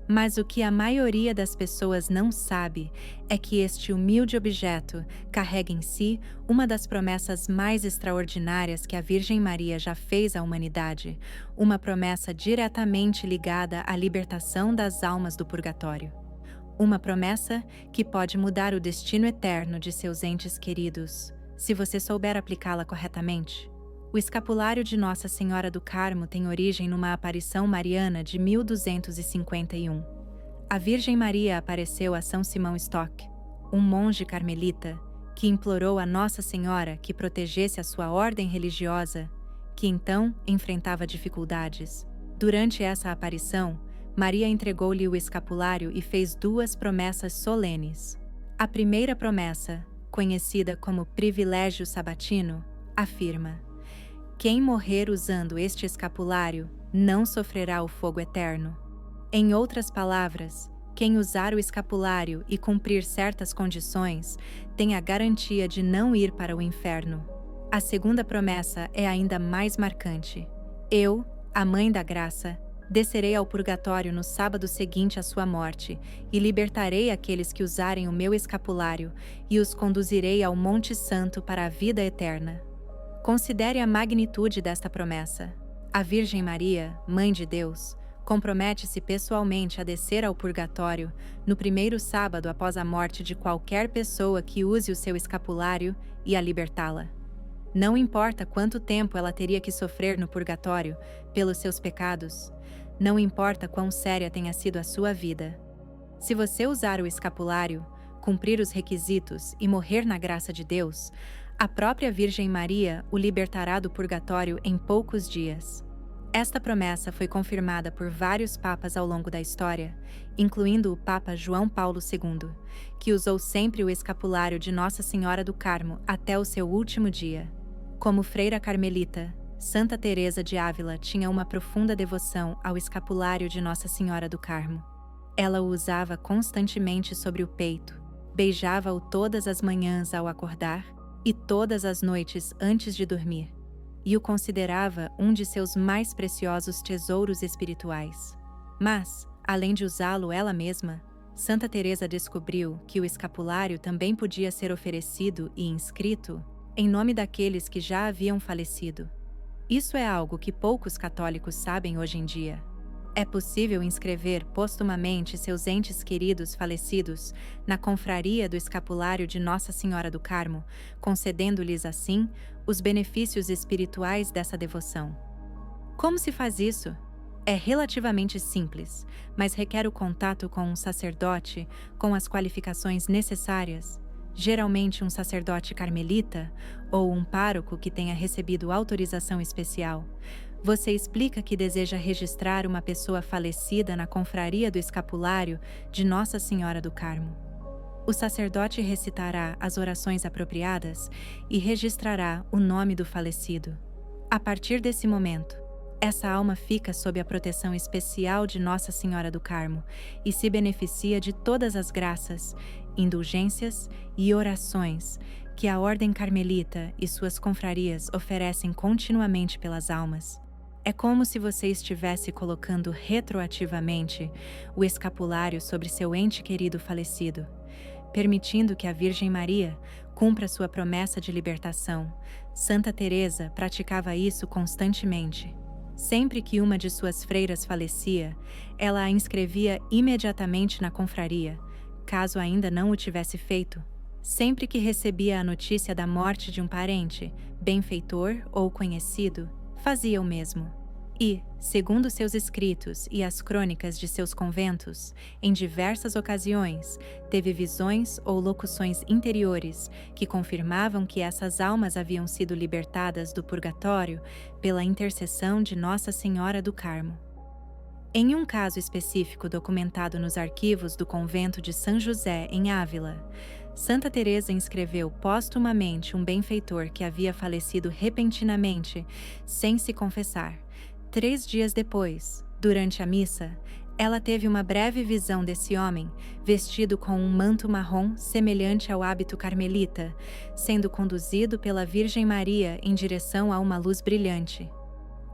Mas o que a maioria das pessoas não sabe é que este humilde objeto carrega em si uma das promessas mais extraordinárias que a Virgem Maria já fez à humanidade, uma promessa diretamente ligada à libertação das almas do purgatório. Uma promessa que pode mudar o destino eterno de seus entes queridos, se você souber aplicá-la corretamente. O escapulário de Nossa Senhora do Carmo tem origem numa aparição mariana de 1251. A Virgem Maria apareceu a São Simão Stock, um monge carmelita, que implorou a Nossa Senhora que protegesse a sua ordem religiosa, que então enfrentava dificuldades. Durante essa aparição, Maria entregou-lhe o escapulário e fez 2 promessas solenes. A primeira promessa, conhecida como privilégio sabatino, afirma: quem morrer usando este escapulário não sofrerá o fogo eterno. Em outras palavras, quem usar o escapulário e cumprir certas condições tem a garantia de não ir para o inferno. A segunda promessa é ainda mais marcante. Eu, a Mãe da Graça, descerei ao purgatório no sábado seguinte à sua morte e libertarei aqueles que usarem o meu escapulário e os conduzirei ao Monte Santo para a vida eterna. Considere a magnitude desta promessa. A Virgem Maria, Mãe de Deus, compromete-se pessoalmente a descer ao purgatório no primeiro sábado após a morte de qualquer pessoa que use o seu escapulário e a libertá-la. Não importa quanto tempo ela teria que sofrer no purgatório pelos seus pecados, não importa quão séria tenha sido a sua vida. Se você usar o escapulário, cumprir os requisitos e morrer na graça de Deus, a própria Virgem Maria o libertará do purgatório em poucos dias. Esta promessa foi confirmada por vários papas ao longo da história, incluindo o Papa João Paulo II, que usou sempre o escapulário de Nossa Senhora do Carmo até o seu último dia. Como freira carmelita, Santa Teresa de Ávila tinha uma profunda devoção ao escapulário de Nossa Senhora do Carmo. Ela o usava constantemente sobre o peito, beijava-o todas as manhãs ao acordar e todas as noites antes de dormir, e o considerava um de seus mais preciosos tesouros espirituais. Mas, além de usá-lo ela mesma, Santa Teresa descobriu que o escapulário também podia ser oferecido e inscrito em nome daqueles que já haviam falecido. Isso é algo que poucos católicos sabem hoje em dia. É possível inscrever postumamente seus entes queridos falecidos na confraria do escapulário de Nossa Senhora do Carmo, concedendo-lhes assim os benefícios espirituais dessa devoção. Como se faz isso? É relativamente simples, mas requer o contato com um sacerdote com as qualificações necessárias, geralmente um sacerdote carmelita ou um pároco que tenha recebido autorização especial. Você explica que deseja registrar uma pessoa falecida na confraria do escapulário de Nossa Senhora do Carmo. O sacerdote recitará as orações apropriadas e registrará o nome do falecido. A partir desse momento, essa alma fica sob a proteção especial de Nossa Senhora do Carmo e se beneficia de todas as graças, indulgências e orações que a Ordem Carmelita e suas confrarias oferecem continuamente pelas almas. É como se você estivesse colocando retroativamente o escapulário sobre seu ente querido falecido, permitindo que a Virgem Maria cumpra sua promessa de libertação. Santa Teresa praticava isso constantemente. Sempre que uma de suas freiras falecia, ela a inscrevia imediatamente na confraria, caso ainda não o tivesse feito. Sempre que recebia a notícia da morte de um parente, benfeitor ou conhecido, fazia o mesmo. E, segundo seus escritos e as crônicas de seus conventos, em diversas ocasiões, teve visões ou locuções interiores que confirmavam que essas almas haviam sido libertadas do purgatório pela intercessão de Nossa Senhora do Carmo. Em um caso específico documentado nos arquivos do convento de São José, em Ávila, Santa Teresa inscreveu póstumamente um benfeitor que havia falecido repentinamente, sem se confessar. 3 dias depois, durante a missa, ela teve uma breve visão desse homem, vestido com um manto marrom semelhante ao hábito carmelita, sendo conduzido pela Virgem Maria em direção a uma luz brilhante.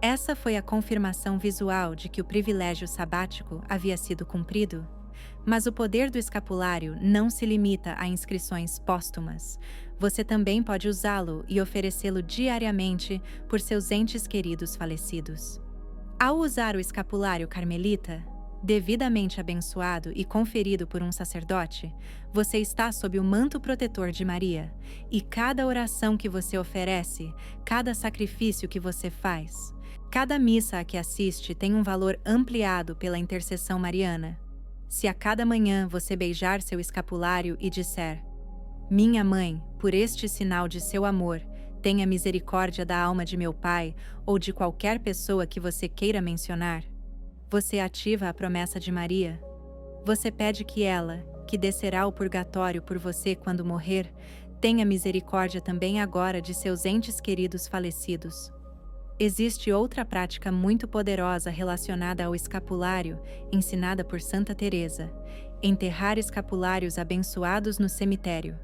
Essa foi a confirmação visual de que o privilégio sabático havia sido cumprido. Mas o poder do escapulário não se limita a inscrições póstumas. Você também pode usá-lo e oferecê-lo diariamente por seus entes queridos falecidos. Ao usar o escapulário carmelita, devidamente abençoado e conferido por um sacerdote, você está sob o manto protetor de Maria, e cada oração que você oferece, cada sacrifício que você faz, cada missa a que assiste tem um valor ampliado pela intercessão mariana. Se a cada manhã você beijar seu escapulário e disser: "Minha mãe, por este sinal de seu amor, tenha misericórdia da alma de meu pai", ou de qualquer pessoa que você queira mencionar, você ativa a promessa de Maria. Você pede que ela, que descerá ao purgatório por você quando morrer, tenha misericórdia também agora de seus entes queridos falecidos. Existe outra prática muito poderosa relacionada ao escapulário, ensinada por Santa Teresa: enterrar escapulários abençoados no cemitério.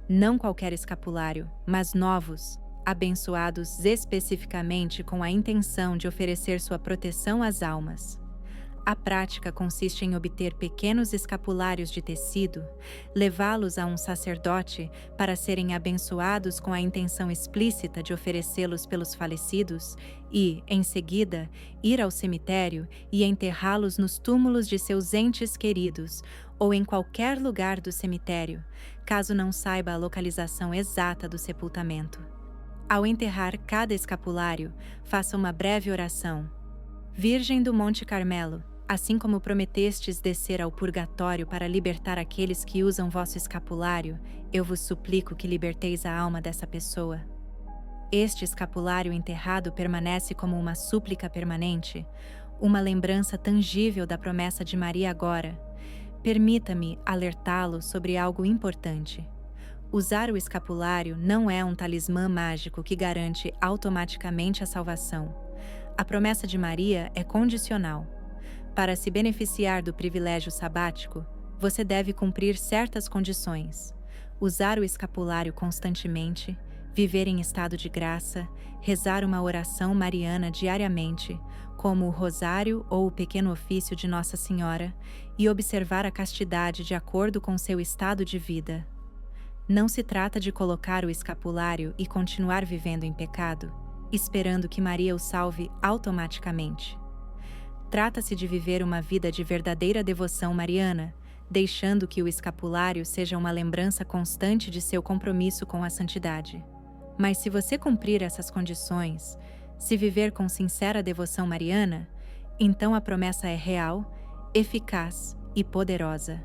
Não qualquer escapulário, mas novos, abençoados especificamente com a intenção de oferecer sua proteção às almas. A prática consiste em obter pequenos escapulários de tecido, levá-los a um sacerdote para serem abençoados com a intenção explícita de oferecê-los pelos falecidos e, em seguida, ir ao cemitério e enterrá-los nos túmulos de seus entes queridos ou em qualquer lugar do cemitério, caso não saiba a localização exata do sepultamento. Ao enterrar cada escapulário, faça uma breve oração. Virgem do Monte Carmelo, assim como prometestes descer ao purgatório para libertar aqueles que usam vosso escapulário, eu vos suplico que liberteis a alma dessa pessoa. Este escapulário enterrado permanece como uma súplica permanente, uma lembrança tangível da promessa de Maria agora. Permita-me alertá-lo sobre algo importante. Usar o escapulário não é um talismã mágico que garante automaticamente a salvação. A promessa de Maria é condicional. Para se beneficiar do privilégio sabático, você deve cumprir certas condições: usar o escapulário constantemente, viver em estado de graça, rezar uma oração mariana diariamente, como o Rosário ou o Pequeno Ofício de Nossa Senhora, e observar a castidade de acordo com seu estado de vida. Não se trata de colocar o escapulário e continuar vivendo em pecado, esperando que Maria o salve automaticamente. Trata-se de viver uma vida de verdadeira devoção mariana, deixando que o escapulário seja uma lembrança constante de seu compromisso com a santidade. Mas se você cumprir essas condições, se viver com sincera devoção mariana, então a promessa é real, eficaz e poderosa.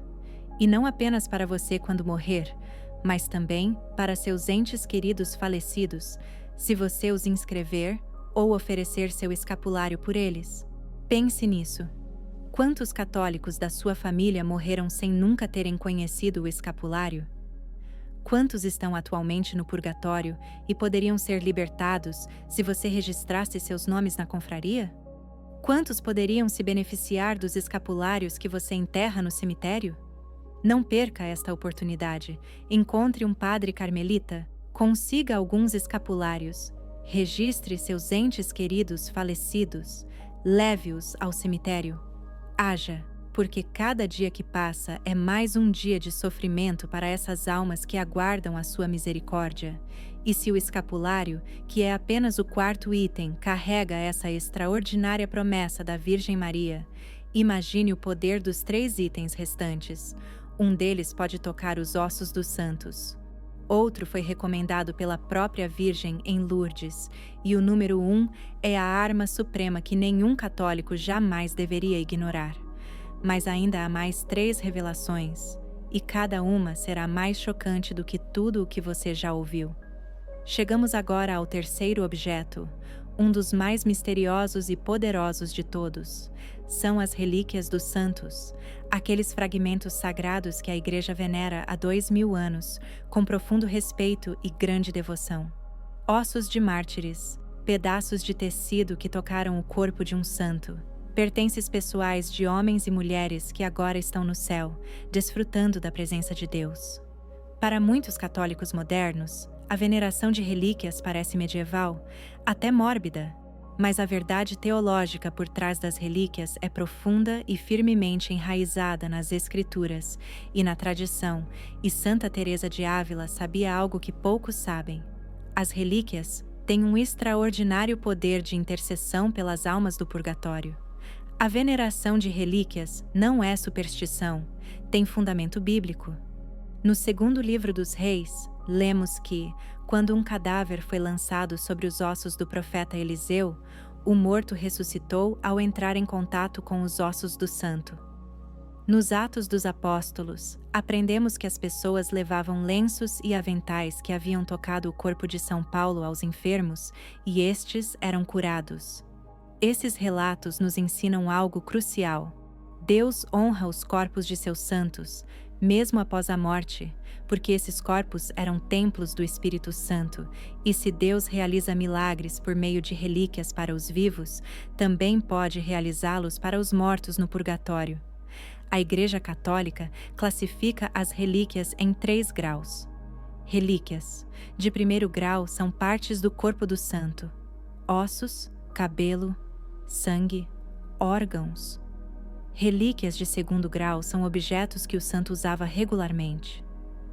E não apenas para você quando morrer, mas também para seus entes queridos falecidos, se você os inscrever ou oferecer seu escapulário por eles. Pense nisso. Quantos católicos da sua família morreram sem nunca terem conhecido o escapulário? Quantos estão atualmente no purgatório e poderiam ser libertados se você registrasse seus nomes na confraria? Quantos poderiam se beneficiar dos escapulários que você enterra no cemitério? Não perca esta oportunidade. Encontre um padre carmelita, consiga alguns escapulários, registre seus entes queridos falecidos, leve-os ao cemitério. Haja, porque cada dia que passa é mais um dia de sofrimento para essas almas que aguardam a sua misericórdia. E se o escapulário, que é apenas o quarto item, carrega essa extraordinária promessa da Virgem Maria, imagine o poder dos 3 itens restantes. Um deles pode tocar os ossos dos santos. Outro foi recomendado pela própria Virgem em Lourdes, e o número 1 é a arma suprema que nenhum católico jamais deveria ignorar. Mas ainda há mais 3 revelações, e cada uma será mais chocante do que tudo o que você já ouviu. Chegamos agora ao terceiro objeto, um dos mais misteriosos e poderosos de todos. São as relíquias dos santos, aqueles fragmentos sagrados que a Igreja venera há 2000 anos, com profundo respeito e grande devoção. Ossos de mártires, pedaços de tecido que tocaram o corpo de um santo, pertences pessoais de homens e mulheres que agora estão no céu, desfrutando da presença de Deus. Para muitos católicos modernos, a veneração de relíquias parece medieval, até mórbida, mas a verdade teológica por trás das relíquias é profunda e firmemente enraizada nas Escrituras e na tradição, e Santa Teresa de Ávila sabia algo que poucos sabem. As relíquias têm um extraordinário poder de intercessão pelas almas do purgatório. A veneração de relíquias não é superstição, tem fundamento bíblico. No segundo livro dos Reis, lemos que, quando um cadáver foi lançado sobre os ossos do profeta Eliseu, o morto ressuscitou ao entrar em contato com os ossos do santo. Nos Atos dos Apóstolos, aprendemos que as pessoas levavam lenços e aventais que haviam tocado o corpo de São Paulo aos enfermos, e estes eram curados. Esses relatos nos ensinam algo crucial. Deus honra os corpos de seus santos, mesmo após a morte, porque esses corpos eram templos do Espírito Santo, e se Deus realiza milagres por meio de relíquias para os vivos, também pode realizá-los para os mortos no purgatório. A Igreja Católica classifica as relíquias em 3 graus. Relíquias de primeiro grau são partes do corpo do santo: ossos, cabelo, sangue, órgãos. Relíquias de segundo grau são objetos que o santo usava regularmente: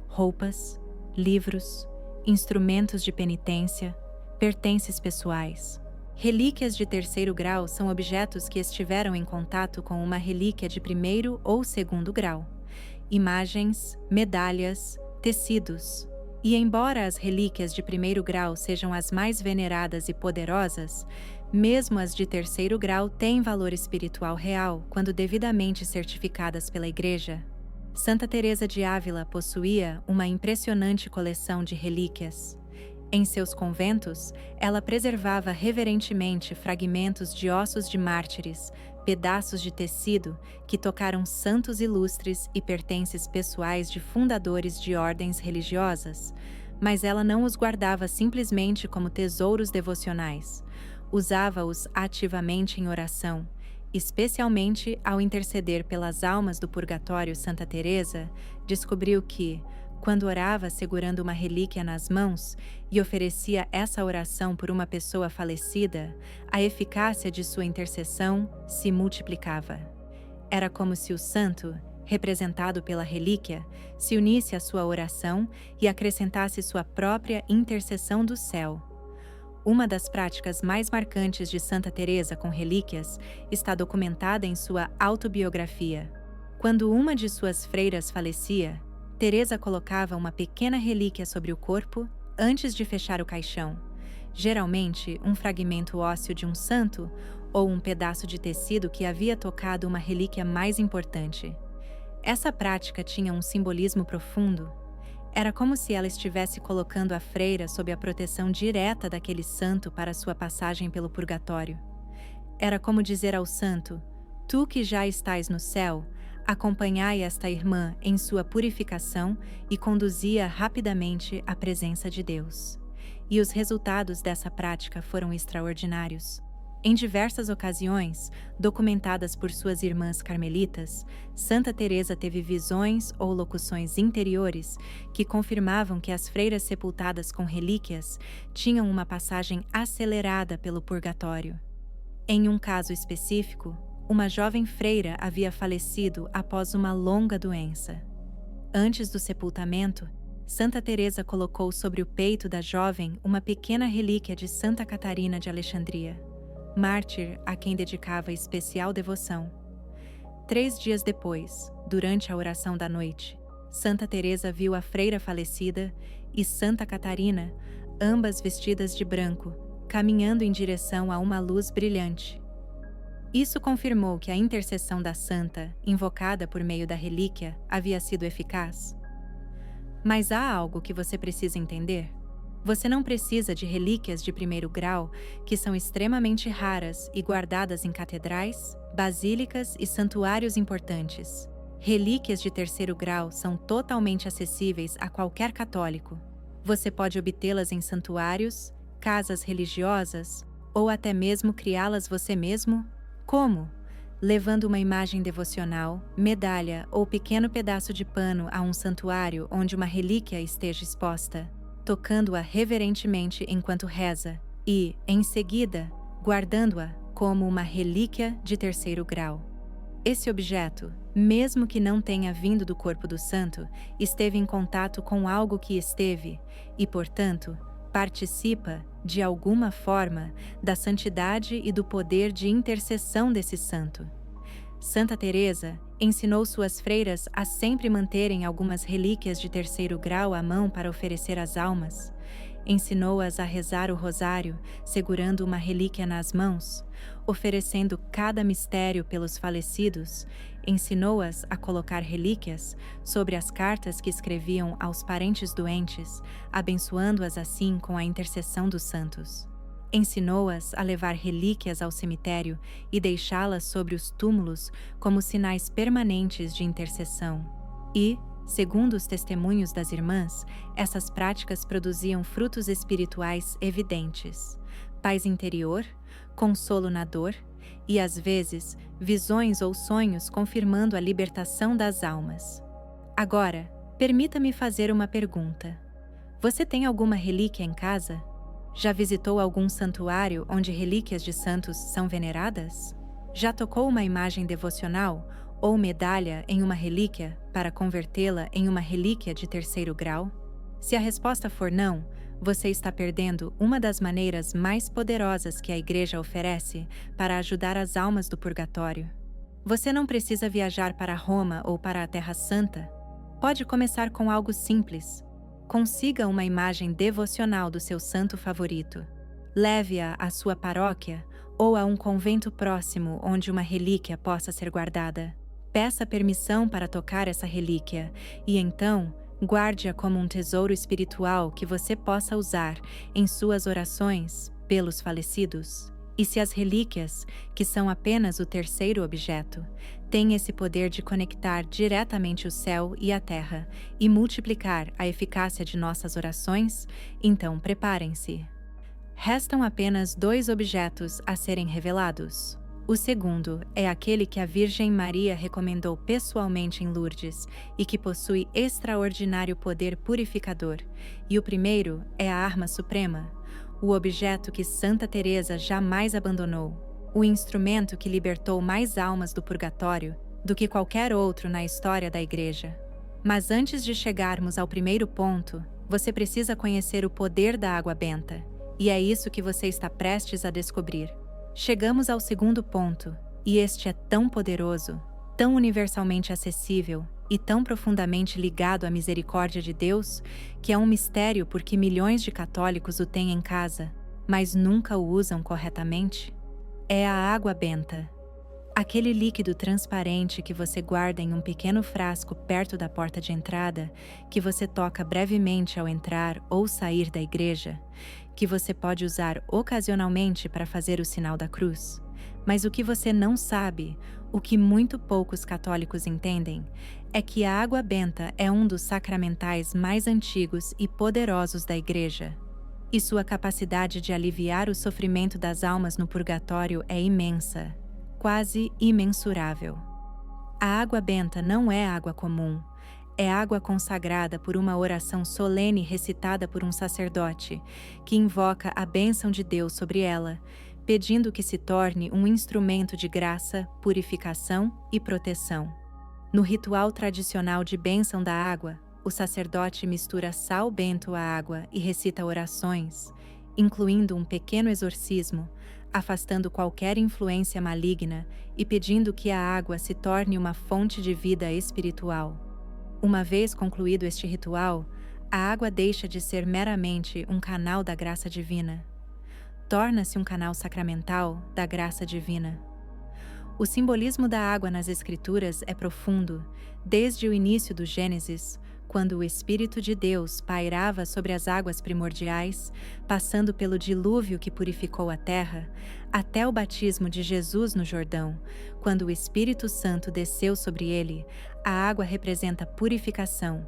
roupas, livros, instrumentos de penitência, pertences pessoais. Relíquias de terceiro grau são objetos que estiveram em contato com uma relíquia de primeiro ou segundo grau: imagens, medalhas, tecidos. E embora as relíquias de primeiro grau sejam as mais veneradas e poderosas, mesmo as de terceiro grau têm valor espiritual real quando devidamente certificadas pela Igreja. Santa Teresa de Ávila possuía uma impressionante coleção de relíquias. Em seus conventos, ela preservava reverentemente fragmentos de ossos de mártires, pedaços de tecido que tocaram santos ilustres e pertences pessoais de fundadores de ordens religiosas, mas ela não os guardava simplesmente como tesouros devocionais. Usava-os ativamente em oração, especialmente ao interceder pelas almas do purgatório. Santa Teresa descobriu que, quando orava segurando uma relíquia nas mãos e oferecia essa oração por uma pessoa falecida, a eficácia de sua intercessão se multiplicava. Era como se o santo, representado pela relíquia, se unisse à sua oração e acrescentasse sua própria intercessão do céu. Uma das práticas mais marcantes de Santa Teresa com relíquias está documentada em sua autobiografia. Quando uma de suas freiras falecia, Teresa colocava uma pequena relíquia sobre o corpo antes de fechar o caixão, geralmente um fragmento ósseo de um santo ou um pedaço de tecido que havia tocado uma relíquia mais importante. Essa prática tinha um simbolismo profundo. Era como se ela estivesse colocando a freira sob a proteção direta daquele santo para sua passagem pelo purgatório. Era como dizer ao santo: Tu que já estás no céu, acompanhai esta irmã em sua purificação e conduzi-a rapidamente à presença de Deus. E os resultados dessa prática foram extraordinários. Em diversas ocasiões, documentadas por suas irmãs carmelitas, Santa Teresa teve visões ou locuções interiores que confirmavam que as freiras sepultadas com relíquias tinham uma passagem acelerada pelo purgatório. Em um caso específico, uma jovem freira havia falecido após uma longa doença. Antes do sepultamento, Santa Teresa colocou sobre o peito da jovem uma pequena relíquia de Santa Catarina de Alexandria, mártir a quem dedicava especial devoção. 3 dias depois, durante a oração da noite, Santa Teresa viu a freira falecida e Santa Catarina, ambas vestidas de branco, caminhando em direção a uma luz brilhante. Isso confirmou que a intercessão da santa, invocada por meio da relíquia, havia sido eficaz. Mas há algo que você precisa entender. Você não precisa de relíquias de primeiro grau, que são extremamente raras e guardadas em catedrais, basílicas e santuários importantes. Relíquias de terceiro grau são totalmente acessíveis a qualquer católico. Você pode obtê-las em santuários, casas religiosas, ou até mesmo criá-las você mesmo. Como? Levando uma imagem devocional, medalha ou pequeno pedaço de pano a um santuário onde uma relíquia esteja exposta, tocando-a reverentemente enquanto reza e, em seguida, guardando-a como uma relíquia de terceiro grau. Esse objeto, mesmo que não tenha vindo do corpo do santo, esteve em contato com algo que esteve e, portanto, participa, de alguma forma, da santidade e do poder de intercessão desse santo. Santa Teresa ensinou suas freiras a sempre manterem algumas relíquias de terceiro grau à mão para oferecer às almas. Ensinou-as a rezar o rosário, segurando uma relíquia nas mãos, oferecendo cada mistério pelos falecidos. Ensinou-as a colocar relíquias sobre as cartas que escreviam aos parentes doentes, abençoando-as assim com a intercessão dos santos. Ensinou-as a levar relíquias ao cemitério e deixá-las sobre os túmulos como sinais permanentes de intercessão. E, segundo os testemunhos das irmãs, essas práticas produziam frutos espirituais evidentes: paz interior, consolo na dor e, às vezes, visões ou sonhos confirmando a libertação das almas. Agora, permita-me fazer uma pergunta. Você tem alguma relíquia em casa? Já visitou algum santuário onde relíquias de santos são veneradas? Já tocou uma imagem devocional ou medalha em uma relíquia para convertê-la em uma relíquia de terceiro grau? Se a resposta for não, você está perdendo uma das maneiras mais poderosas que a Igreja oferece para ajudar as almas do purgatório. Você não precisa viajar para Roma ou para a Terra Santa. Pode começar com algo simples. Consiga uma imagem devocional do seu santo favorito. Leve-a à sua paróquia ou a um convento próximo onde uma relíquia possa ser guardada. Peça permissão para tocar essa relíquia e então guarde-a como um tesouro espiritual que você possa usar em suas orações pelos falecidos. E se as relíquias, que são apenas o terceiro objeto, têm esse poder de conectar diretamente o céu e a terra e multiplicar a eficácia de nossas orações, então preparem-se. Restam apenas 2 objetos a serem revelados. O segundo é aquele que a Virgem Maria recomendou pessoalmente em Lourdes e que possui extraordinário poder purificador. E o primeiro é a arma suprema, o objeto que Santa Teresa jamais abandonou, o instrumento que libertou mais almas do purgatório do que qualquer outro na história da Igreja. Mas antes de chegarmos ao primeiro ponto, você precisa conhecer o poder da água benta, e é isso que você está prestes a descobrir. Chegamos ao segundo ponto, e este é tão poderoso, tão universalmente acessível e tão profundamente ligado à misericórdia de Deus, que é um mistério porque milhões de católicos o têm em casa, mas nunca o usam corretamente. É a água benta. Aquele líquido transparente que você guarda em um pequeno frasco perto da porta de entrada, que você toca brevemente ao entrar ou sair da igreja, que você pode usar ocasionalmente para fazer o sinal da cruz. Mas o que você não sabe, O que muito poucos católicos entendem é que a água benta é um dos sacramentais mais antigos e poderosos da Igreja, e sua capacidade de aliviar o sofrimento das almas no purgatório é imensa, quase imensurável. A água benta não é água comum, é água consagrada por uma oração solene recitada por um sacerdote, que invoca a bênção de Deus sobre ela, pedindo que se torne um instrumento de graça, purificação e proteção. No ritual tradicional de bênção da água, o sacerdote mistura sal bento à água e recita orações, incluindo um pequeno exorcismo, afastando qualquer influência maligna e pedindo que a água se torne uma fonte de vida espiritual. Uma vez concluído este ritual, a água deixa de ser meramente um canal da graça divina. Torna-se um canal sacramental da graça divina. O simbolismo da água nas Escrituras é profundo, desde o início do Gênesis, quando o Espírito de Deus pairava sobre as águas primordiais, passando pelo dilúvio que purificou a terra, até o batismo de Jesus no Jordão, quando o Espírito Santo desceu sobre ele. A água representa purificação,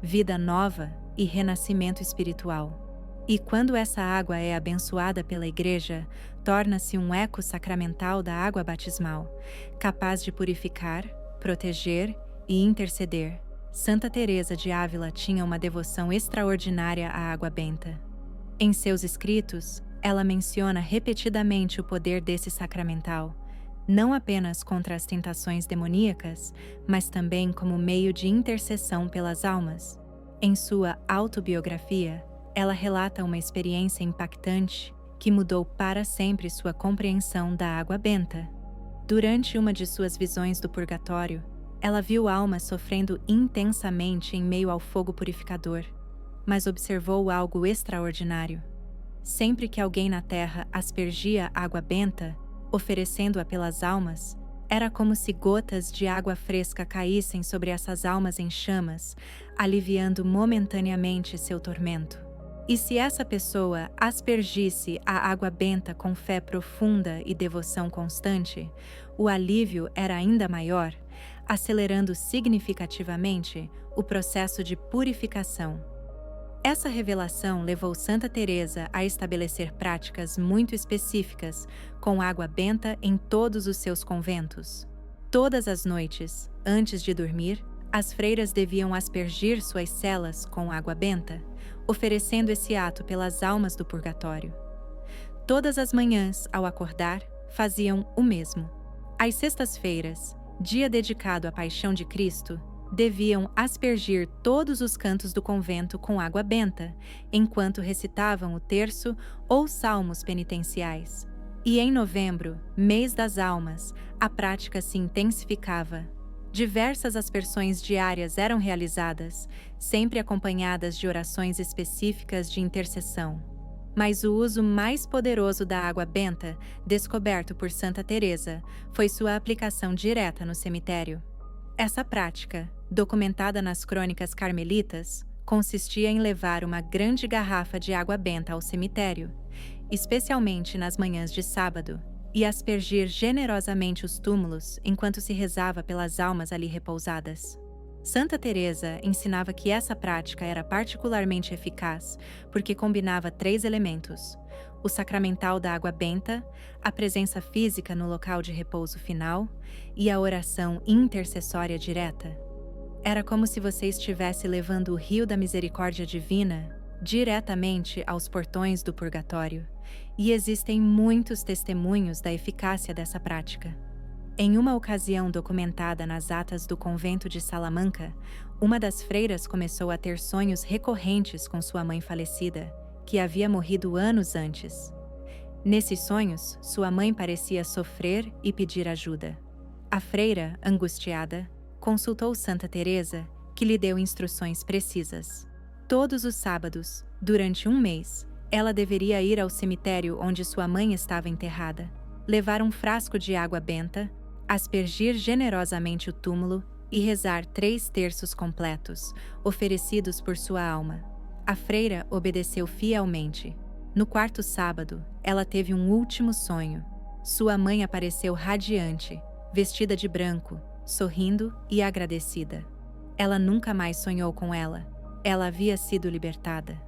vida nova e renascimento espiritual. E quando essa água é abençoada pela Igreja, torna-se um eco sacramental da água batismal, capaz de purificar, proteger e interceder. Santa Teresa de Ávila tinha uma devoção extraordinária à água benta. Em seus escritos, ela menciona repetidamente o poder desse sacramental, não apenas contra as tentações demoníacas, mas também como meio de intercessão pelas almas. Em sua autobiografia, ela relata uma experiência impactante que mudou para sempre sua compreensão da água benta. Durante uma de suas visões do purgatório, ela viu almas sofrendo intensamente em meio ao fogo purificador, mas observou algo extraordinário. Sempre que alguém na terra aspergia água benta, oferecendo-a pelas almas, era como se gotas de água fresca caíssem sobre essas almas em chamas, aliviando momentaneamente seu tormento. E se essa pessoa aspergisse a água benta com fé profunda e devoção constante, o alívio era ainda maior, acelerando significativamente o processo de purificação. Essa revelação levou Santa Teresa a estabelecer práticas muito específicas com água benta em todos os seus conventos. Todas as noites, antes de dormir, as freiras deviam aspergir suas celas com água benta, oferecendo esse ato pelas almas do purgatório. Todas as manhãs, ao acordar, faziam o mesmo. Às sextas-feiras, dia dedicado à Paixão de Cristo, deviam aspergir todos os cantos do convento com água benta, enquanto recitavam o terço ou salmos penitenciais. E em novembro, mês das almas, a prática se intensificava. Diversas aspersões diárias eram realizadas, sempre acompanhadas de orações específicas de intercessão. Mas o uso mais poderoso da água benta, descoberto por Santa Teresa, foi sua aplicação direta no cemitério. Essa prática, documentada nas crônicas carmelitas, consistia em levar uma grande garrafa de água benta ao cemitério, especialmente nas manhãs de sábado, e aspergir generosamente os túmulos enquanto se rezava pelas almas ali repousadas. Santa Teresa ensinava que essa prática era particularmente eficaz porque combinava 3 elementos: o sacramental da água benta, a presença física no local de repouso final e a oração intercessória direta. Era como se você estivesse levando o rio da misericórdia divina diretamente aos portões do purgatório, e existem muitos testemunhos da eficácia dessa prática. Em uma ocasião documentada nas atas do convento de Salamanca, uma das freiras começou a ter sonhos recorrentes com sua mãe falecida, que havia morrido anos antes. Nesses sonhos, sua mãe parecia sofrer e pedir ajuda. A freira, angustiada, consultou Santa Teresa, que lhe deu instruções precisas. Todos os sábados, durante um mês, ela deveria ir ao cemitério onde sua mãe estava enterrada, levar um frasco de água benta, aspergir generosamente o túmulo e rezar 3 terços completos, oferecidos por sua alma. A freira obedeceu fielmente. No 4º sábado, ela teve um último sonho. Sua mãe apareceu radiante, vestida de branco, sorrindo e agradecida. Ela nunca mais sonhou com ela. Ela havia sido libertada.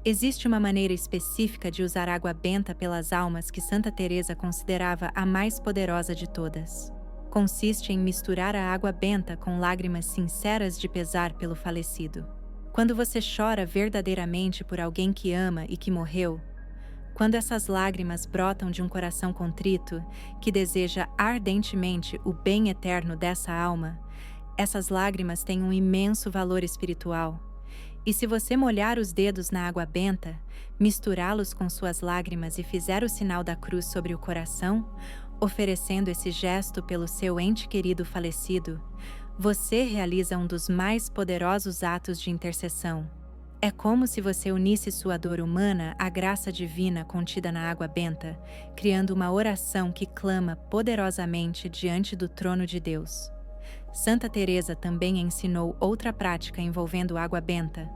Existe uma maneira específica de usar água benta pelas almas que Santa Teresa considerava a mais poderosa de todas. Consiste em misturar a água benta com lágrimas sinceras de pesar pelo falecido. Quando você chora verdadeiramente por alguém que ama e que morreu, quando essas lágrimas brotam de um coração contrito, que deseja ardentemente o bem eterno dessa alma, essas lágrimas têm um imenso valor espiritual. E se você molhar os dedos na água benta, misturá-los com suas lágrimas e fizer o sinal da cruz sobre o coração, oferecendo esse gesto pelo seu ente querido falecido, você realiza um dos mais poderosos atos de intercessão. É como se você unisse sua dor humana à graça divina contida na água benta, criando uma oração que clama poderosamente diante do trono de Deus. Santa Teresa também ensinou outra prática envolvendo água benta,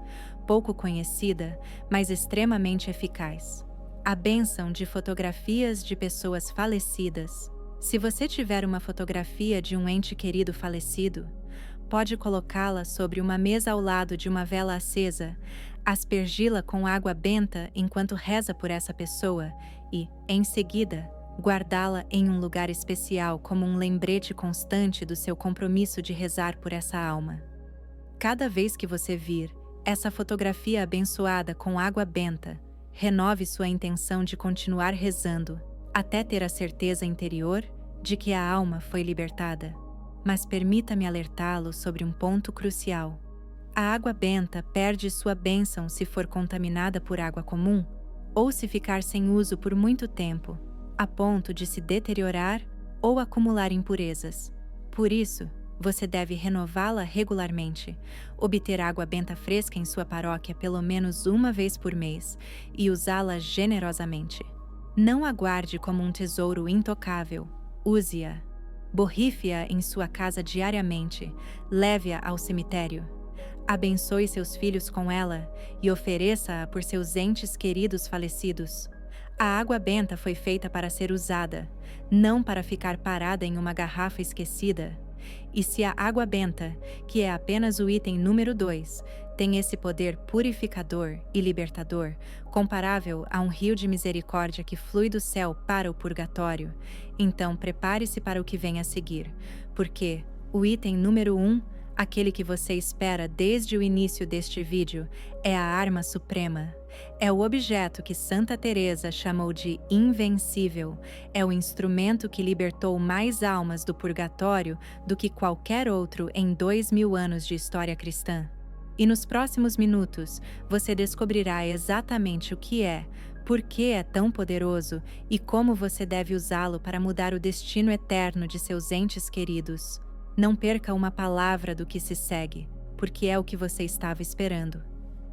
pouco conhecida, mas extremamente eficaz: a bênção de fotografias de pessoas falecidas. Se você tiver uma fotografia de um ente querido falecido, pode colocá-la sobre uma mesa ao lado de uma vela acesa, aspergi-la com água benta enquanto reza por essa pessoa e, em seguida, guardá-la em um lugar especial como um lembrete constante do seu compromisso de rezar por essa alma. Cada vez que você vir essa fotografia abençoada com água benta, renove sua intenção de continuar rezando, até ter a certeza interior de que a alma foi libertada. Mas permita-me alertá-lo sobre um ponto crucial. A água benta perde sua bênção se for contaminada por água comum, ou se ficar sem uso por muito tempo, a ponto de se deteriorar ou acumular impurezas. Por isso, você deve renová-la regularmente, obter água benta fresca em sua paróquia pelo menos uma vez por mês e usá-la generosamente. Não a guarde como um tesouro intocável, use-a. Borrife-a em sua casa diariamente, leve-a ao cemitério. Abençoe seus filhos com ela e ofereça-a por seus entes queridos falecidos. A água benta foi feita para ser usada, não para ficar parada em uma garrafa esquecida. E se a água benta, que é apenas o item número 2, tem esse poder purificador e libertador, comparável a um rio de misericórdia que flui do céu para o purgatório, então prepare-se para o que vem a seguir, porque o item número 1, aquele que você espera desde o início deste vídeo, é a arma suprema. É o objeto que Santa Teresa chamou de invencível, é o instrumento que libertou mais almas do purgatório do que qualquer outro em 2000 anos de história cristã. E nos próximos minutos, você descobrirá exatamente o que é, por que é tão poderoso e como você deve usá-lo para mudar o destino eterno de seus entes queridos. Não perca uma palavra do que se segue, porque é o que você estava esperando.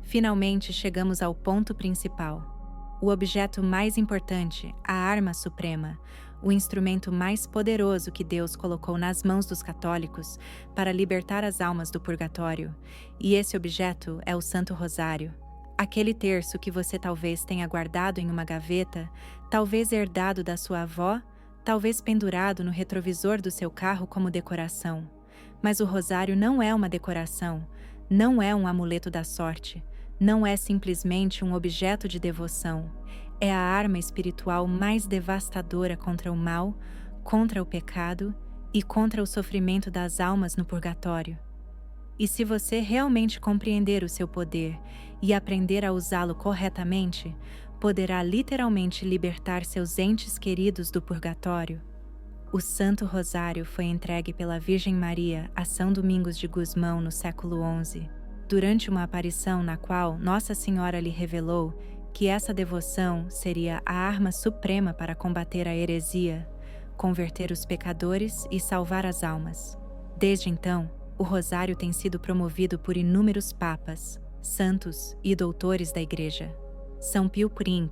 Finalmente chegamos ao ponto principal. O objeto mais importante, a arma suprema, o instrumento mais poderoso que Deus colocou nas mãos dos católicos para libertar as almas do purgatório. E esse objeto é o Santo Rosário. Aquele terço que você talvez tenha guardado em uma gaveta, talvez herdado da sua avó, talvez pendurado no retrovisor do seu carro como decoração. Mas o rosário não é uma decoração, não é um amuleto da sorte, não é simplesmente um objeto de devoção. É a arma espiritual mais devastadora contra o mal, contra o pecado e contra o sofrimento das almas no purgatório. E se você realmente compreender o seu poder e aprender a usá-lo corretamente, poderá literalmente libertar seus entes queridos do purgatório. O Santo Rosário foi entregue pela Virgem Maria a São Domingos de Gusmão no século XI, durante uma aparição na qual Nossa Senhora lhe revelou que essa devoção seria a arma suprema para combater a heresia, converter os pecadores e salvar as almas. Desde então, o Rosário tem sido promovido por inúmeros papas, santos e doutores da Igreja. São Pio V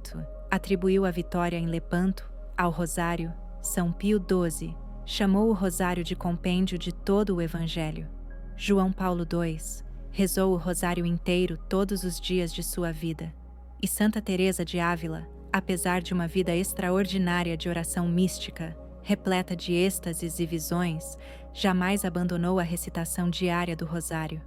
atribuiu a vitória em Lepanto ao Rosário. São Pio XII chamou o Rosário de compêndio de todo o Evangelho. João Paulo II rezou o Rosário inteiro todos os dias de sua vida. E Santa Teresa de Ávila, apesar de uma vida extraordinária de oração mística, repleta de êxtases e visões, jamais abandonou a recitação diária do rosário.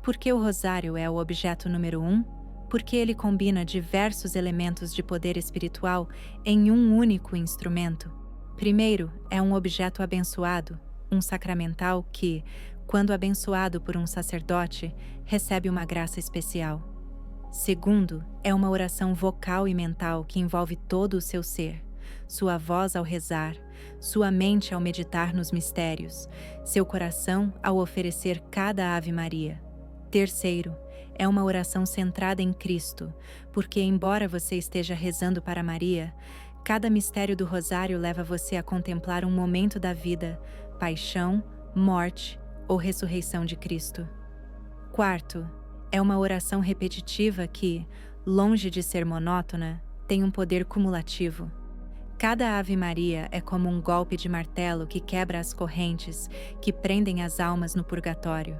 Por que o rosário é o objeto número 1? Porque ele combina diversos elementos de poder espiritual em um único instrumento. Primeiro, é um objeto abençoado, um sacramental que, quando abençoado por um sacerdote, recebe uma graça especial. Segundo, é uma oração vocal e mental que envolve todo o seu ser, sua voz ao rezar, sua mente ao meditar nos mistérios, seu coração ao oferecer cada Ave Maria. Terceiro, é uma oração centrada em Cristo, porque embora você esteja rezando para Maria, cada mistério do rosário leva você a contemplar um momento da vida, paixão, morte ou ressurreição de Cristo. Quarto, é uma oração repetitiva que, longe de ser monótona, tem um poder cumulativo. Cada Ave Maria é como um golpe de martelo que quebra as correntes que prendem as almas no purgatório.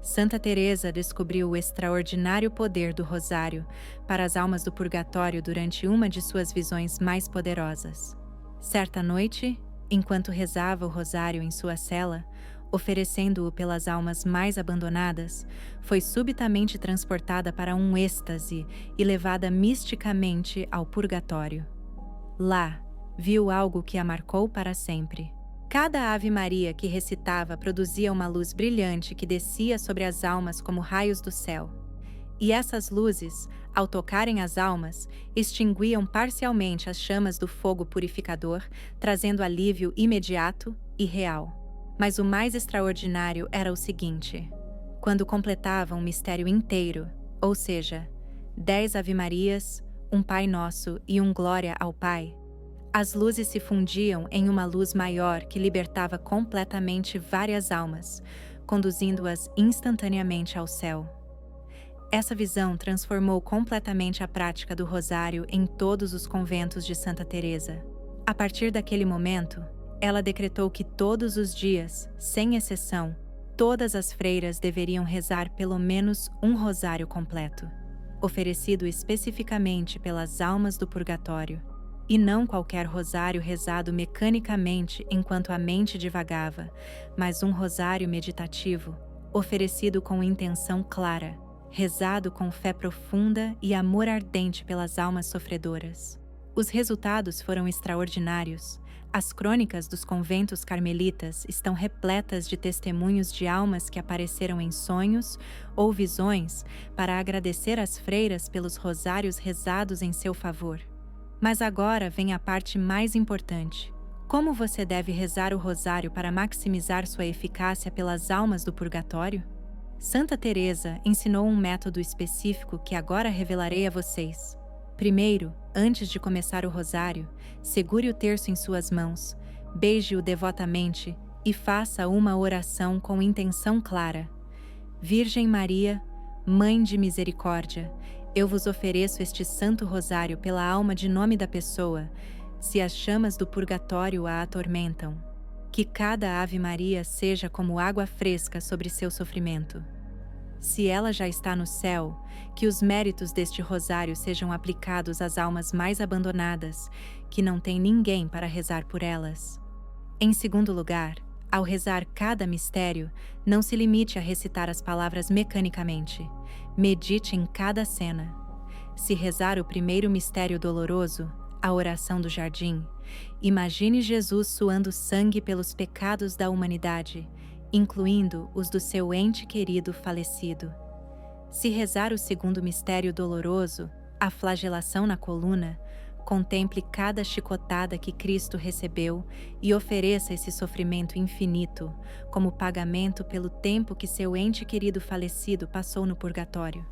Santa Teresa descobriu o extraordinário poder do rosário para as almas do purgatório durante uma de suas visões mais poderosas. Certa noite, enquanto rezava o rosário em sua cela, oferecendo-o pelas almas mais abandonadas, foi subitamente transportada para um êxtase e levada misticamente ao purgatório. Lá, viu algo que a marcou para sempre. Cada Ave Maria que recitava produzia uma luz brilhante que descia sobre as almas como raios do céu. E essas luzes, ao tocarem as almas, extinguiam parcialmente as chamas do fogo purificador, trazendo alívio imediato e real. Mas o mais extraordinário era o seguinte: quando completavam o mistério inteiro, ou seja, 10 Ave-Marias, um Pai Nosso e um Glória ao Pai, as luzes se fundiam em uma luz maior que libertava completamente várias almas, conduzindo-as instantaneamente ao céu. Essa visão transformou completamente a prática do rosário em todos os conventos de Santa Teresa. A partir daquele momento, ela decretou que todos os dias, sem exceção, todas as freiras deveriam rezar pelo menos um rosário completo, oferecido especificamente pelas almas do purgatório, e não qualquer rosário rezado mecanicamente enquanto a mente divagava, mas um rosário meditativo, oferecido com intenção clara, rezado com fé profunda e amor ardente pelas almas sofredoras. Os resultados foram extraordinários. As crônicas dos conventos carmelitas estão repletas de testemunhos de almas que apareceram em sonhos ou visões para agradecer às freiras pelos rosários rezados em seu favor. Mas agora vem a parte mais importante. Como você deve rezar o rosário para maximizar sua eficácia pelas almas do purgatório? Santa Teresa ensinou um método específico que agora revelarei a vocês. Primeiro, antes de começar o rosário, segure o terço em suas mãos, beije-o devotamente e faça uma oração com intenção clara. Virgem Maria, Mãe de Misericórdia, eu vos ofereço este santo rosário pela alma de nome da pessoa, se as chamas do purgatório a atormentam. Que cada Ave Maria seja como água fresca sobre seu sofrimento. Se ela já está no céu, que os méritos deste rosário sejam aplicados às almas mais abandonadas, que não têm ninguém para rezar por elas. Em segundo lugar, ao rezar cada mistério, não se limite a recitar as palavras mecanicamente. Medite em cada cena. Se rezar o primeiro mistério doloroso, a oração do jardim, imagine Jesus suando sangue pelos pecados da humanidade, incluindo os do seu ente querido falecido. Se rezar o segundo mistério doloroso, a flagelação na coluna, contemple cada chicotada que Cristo recebeu e ofereça esse sofrimento infinito como pagamento pelo tempo que seu ente querido falecido passou no purgatório.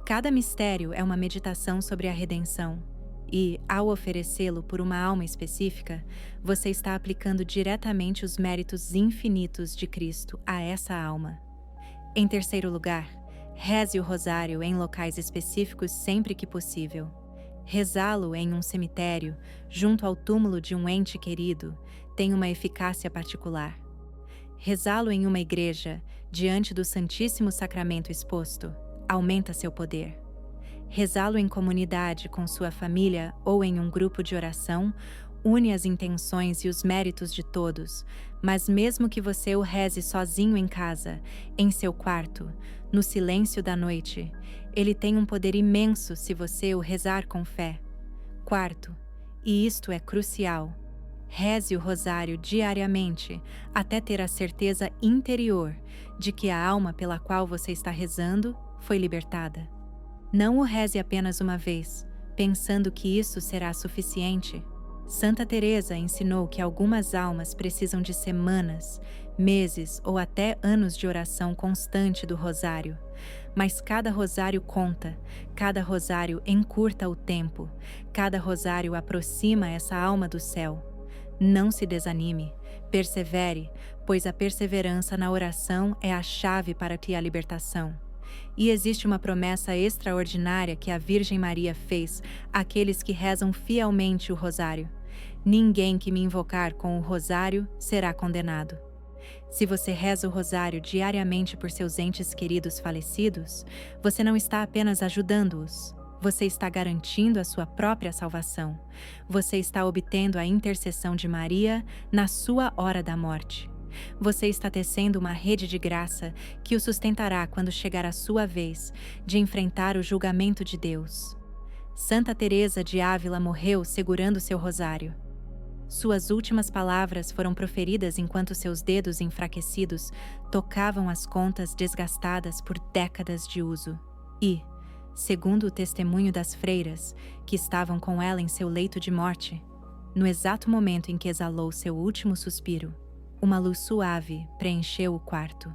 Cada mistério é uma meditação sobre a redenção e, ao oferecê-lo por uma alma específica, você está aplicando diretamente os méritos infinitos de Cristo a essa alma. Em terceiro lugar, reze o rosário em locais específicos sempre que possível. Rezá-lo em um cemitério, junto ao túmulo de um ente querido, tem uma eficácia particular. Rezá-lo em uma igreja, diante do Santíssimo Sacramento exposto, aumenta seu poder. Rezá-lo em comunidade com sua família ou em um grupo de oração, une as intenções e os méritos de todos, mas mesmo que você o reze sozinho em casa, em seu quarto, no silêncio da noite, ele tem um poder imenso se você o rezar com fé. Quarto, e isto é crucial, reze o rosário diariamente até ter a certeza interior de que a alma pela qual você está rezando foi libertada. Não o reze apenas uma vez, pensando que isso será suficiente. Santa Teresa ensinou que algumas almas precisam de semanas, meses ou até anos de oração constante do rosário. Mas cada rosário conta, cada rosário encurta o tempo, cada rosário aproxima essa alma do céu. Não se desanime, persevere, pois a perseverança na oração é a chave para a libertação. E existe uma promessa extraordinária que a Virgem Maria fez àqueles que rezam fielmente o rosário. Ninguém que me invocar com o rosário será condenado. Se você reza o rosário diariamente por seus entes queridos falecidos, você não está apenas ajudando-os, você está garantindo a sua própria salvação. Você está obtendo a intercessão de Maria na sua hora da morte. Você está tecendo uma rede de graça que o sustentará quando chegar a sua vez de enfrentar o julgamento de Deus. Santa Teresa de Ávila morreu segurando seu rosário. Suas últimas palavras foram proferidas enquanto seus dedos enfraquecidos tocavam as contas desgastadas por décadas de uso. E, segundo o testemunho das freiras, que estavam com ela em seu leito de morte, no exato momento em que exalou seu último suspiro, uma luz suave preencheu o quarto,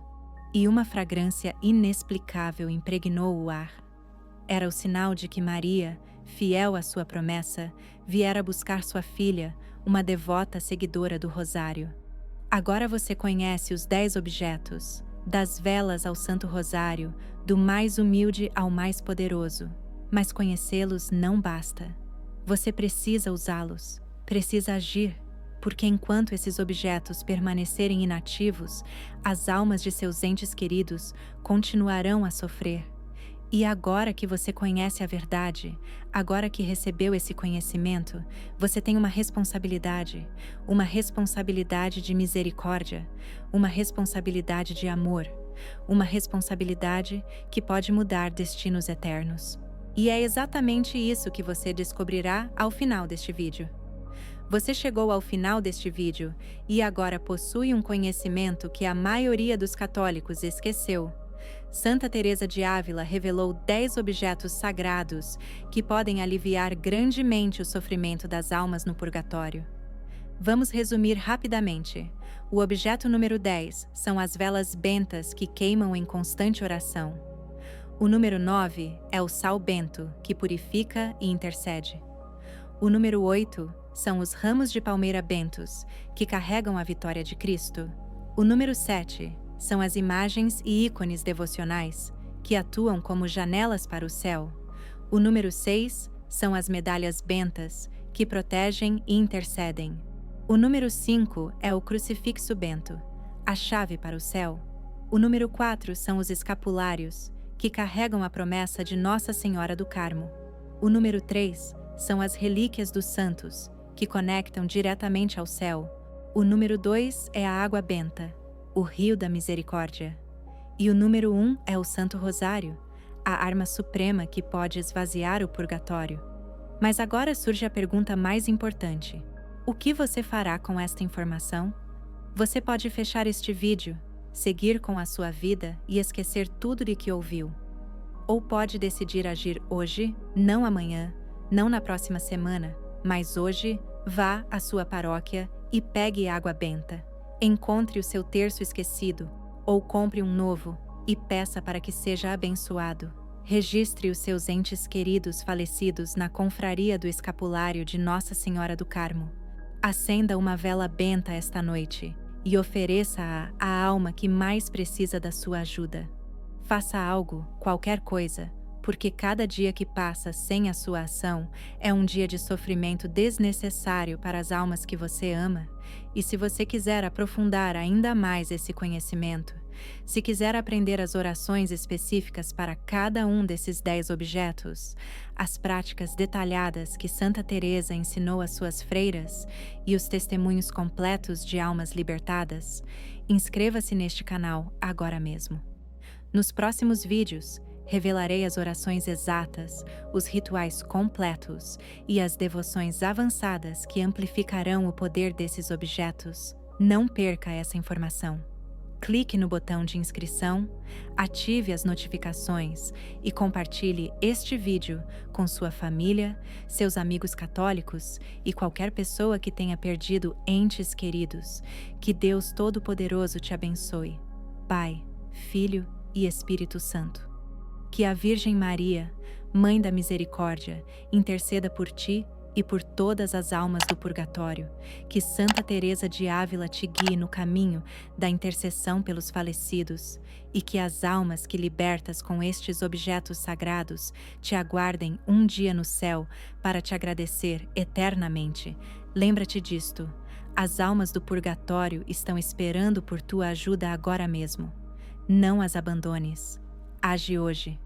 e uma fragrância inexplicável impregnou o ar. Era o sinal de que Maria, fiel à sua promessa, viera buscar sua filha, uma devota seguidora do Rosário. Agora você conhece os 10 objetos, das velas ao Santo Rosário, do mais humilde ao mais poderoso. Mas conhecê-los não basta. Você precisa usá-los, precisa agir, porque enquanto esses objetos permanecerem inativos, as almas de seus entes queridos continuarão a sofrer. E agora que você conhece a verdade, agora que recebeu esse conhecimento, você tem uma responsabilidade de misericórdia, uma responsabilidade de amor, uma responsabilidade que pode mudar destinos eternos. E é exatamente isso que você descobrirá ao final deste vídeo. Você chegou ao final deste vídeo e agora possui um conhecimento que a maioria dos católicos esqueceu. Santa Teresa de Ávila revelou 10 objetos sagrados que podem aliviar grandemente o sofrimento das almas no purgatório. Vamos resumir rapidamente. O objeto número 10 são as velas bentas que queimam em constante oração. O número 9 é o sal bento, que purifica e intercede. O número 8 são os ramos de palmeira bentos, que carregam a vitória de Cristo. O número 7 são as imagens e ícones devocionais, que atuam como janelas para o céu. O número 6 são as medalhas bentas, que protegem e intercedem. O número 5 é o crucifixo bento, a chave para o céu. O número 4 são os escapulários, que carregam a promessa de Nossa Senhora do Carmo. O número 3 são as relíquias dos santos, que conectam diretamente ao céu. O número 2 é a água benta, o rio da misericórdia. E o número 1 é o Santo Rosário, a arma suprema que pode esvaziar o purgatório. Mas agora surge a pergunta mais importante. O que você fará com esta informação? Você pode fechar este vídeo, seguir com a sua vida e esquecer tudo de que ouviu. Ou pode decidir agir hoje, não amanhã, não na próxima semana, mas hoje, vá à sua paróquia e pegue água benta. Encontre o seu terço esquecido, ou compre um novo, e peça para que seja abençoado. Registre os seus entes queridos falecidos na confraria do escapulário de Nossa Senhora do Carmo. Acenda uma vela benta esta noite e ofereça-a à alma que mais precisa da sua ajuda. Faça algo, qualquer coisa, porque cada dia que passa sem a sua ação é um dia de sofrimento desnecessário para as almas que você ama. E se você quiser aprofundar ainda mais esse conhecimento, Se quiser aprender as orações específicas para cada um desses 10 objetos, as práticas detalhadas que Santa Teresa ensinou às suas freiras e os testemunhos completos de almas libertadas, inscreva-se neste canal agora mesmo. Nos próximos vídeos, revelarei as orações exatas, os rituais completos e as devoções avançadas que amplificarão o poder desses objetos. Não perca essa informação. Clique no botão de inscrição, ative as notificações e compartilhe este vídeo com sua família, seus amigos católicos e qualquer pessoa que tenha perdido entes queridos. Que Deus Todo-Poderoso te abençoe. Pai, Filho e Espírito Santo. Que a Virgem Maria, Mãe da Misericórdia, interceda por ti e por todas as almas do purgatório. Que Santa Teresa de Ávila te guie no caminho da intercessão pelos falecidos, e que as almas que libertas com estes objetos sagrados te aguardem um dia no céu para te agradecer eternamente. Lembra-te disto: as almas do purgatório estão esperando por tua ajuda agora mesmo. Não as abandones. Age hoje.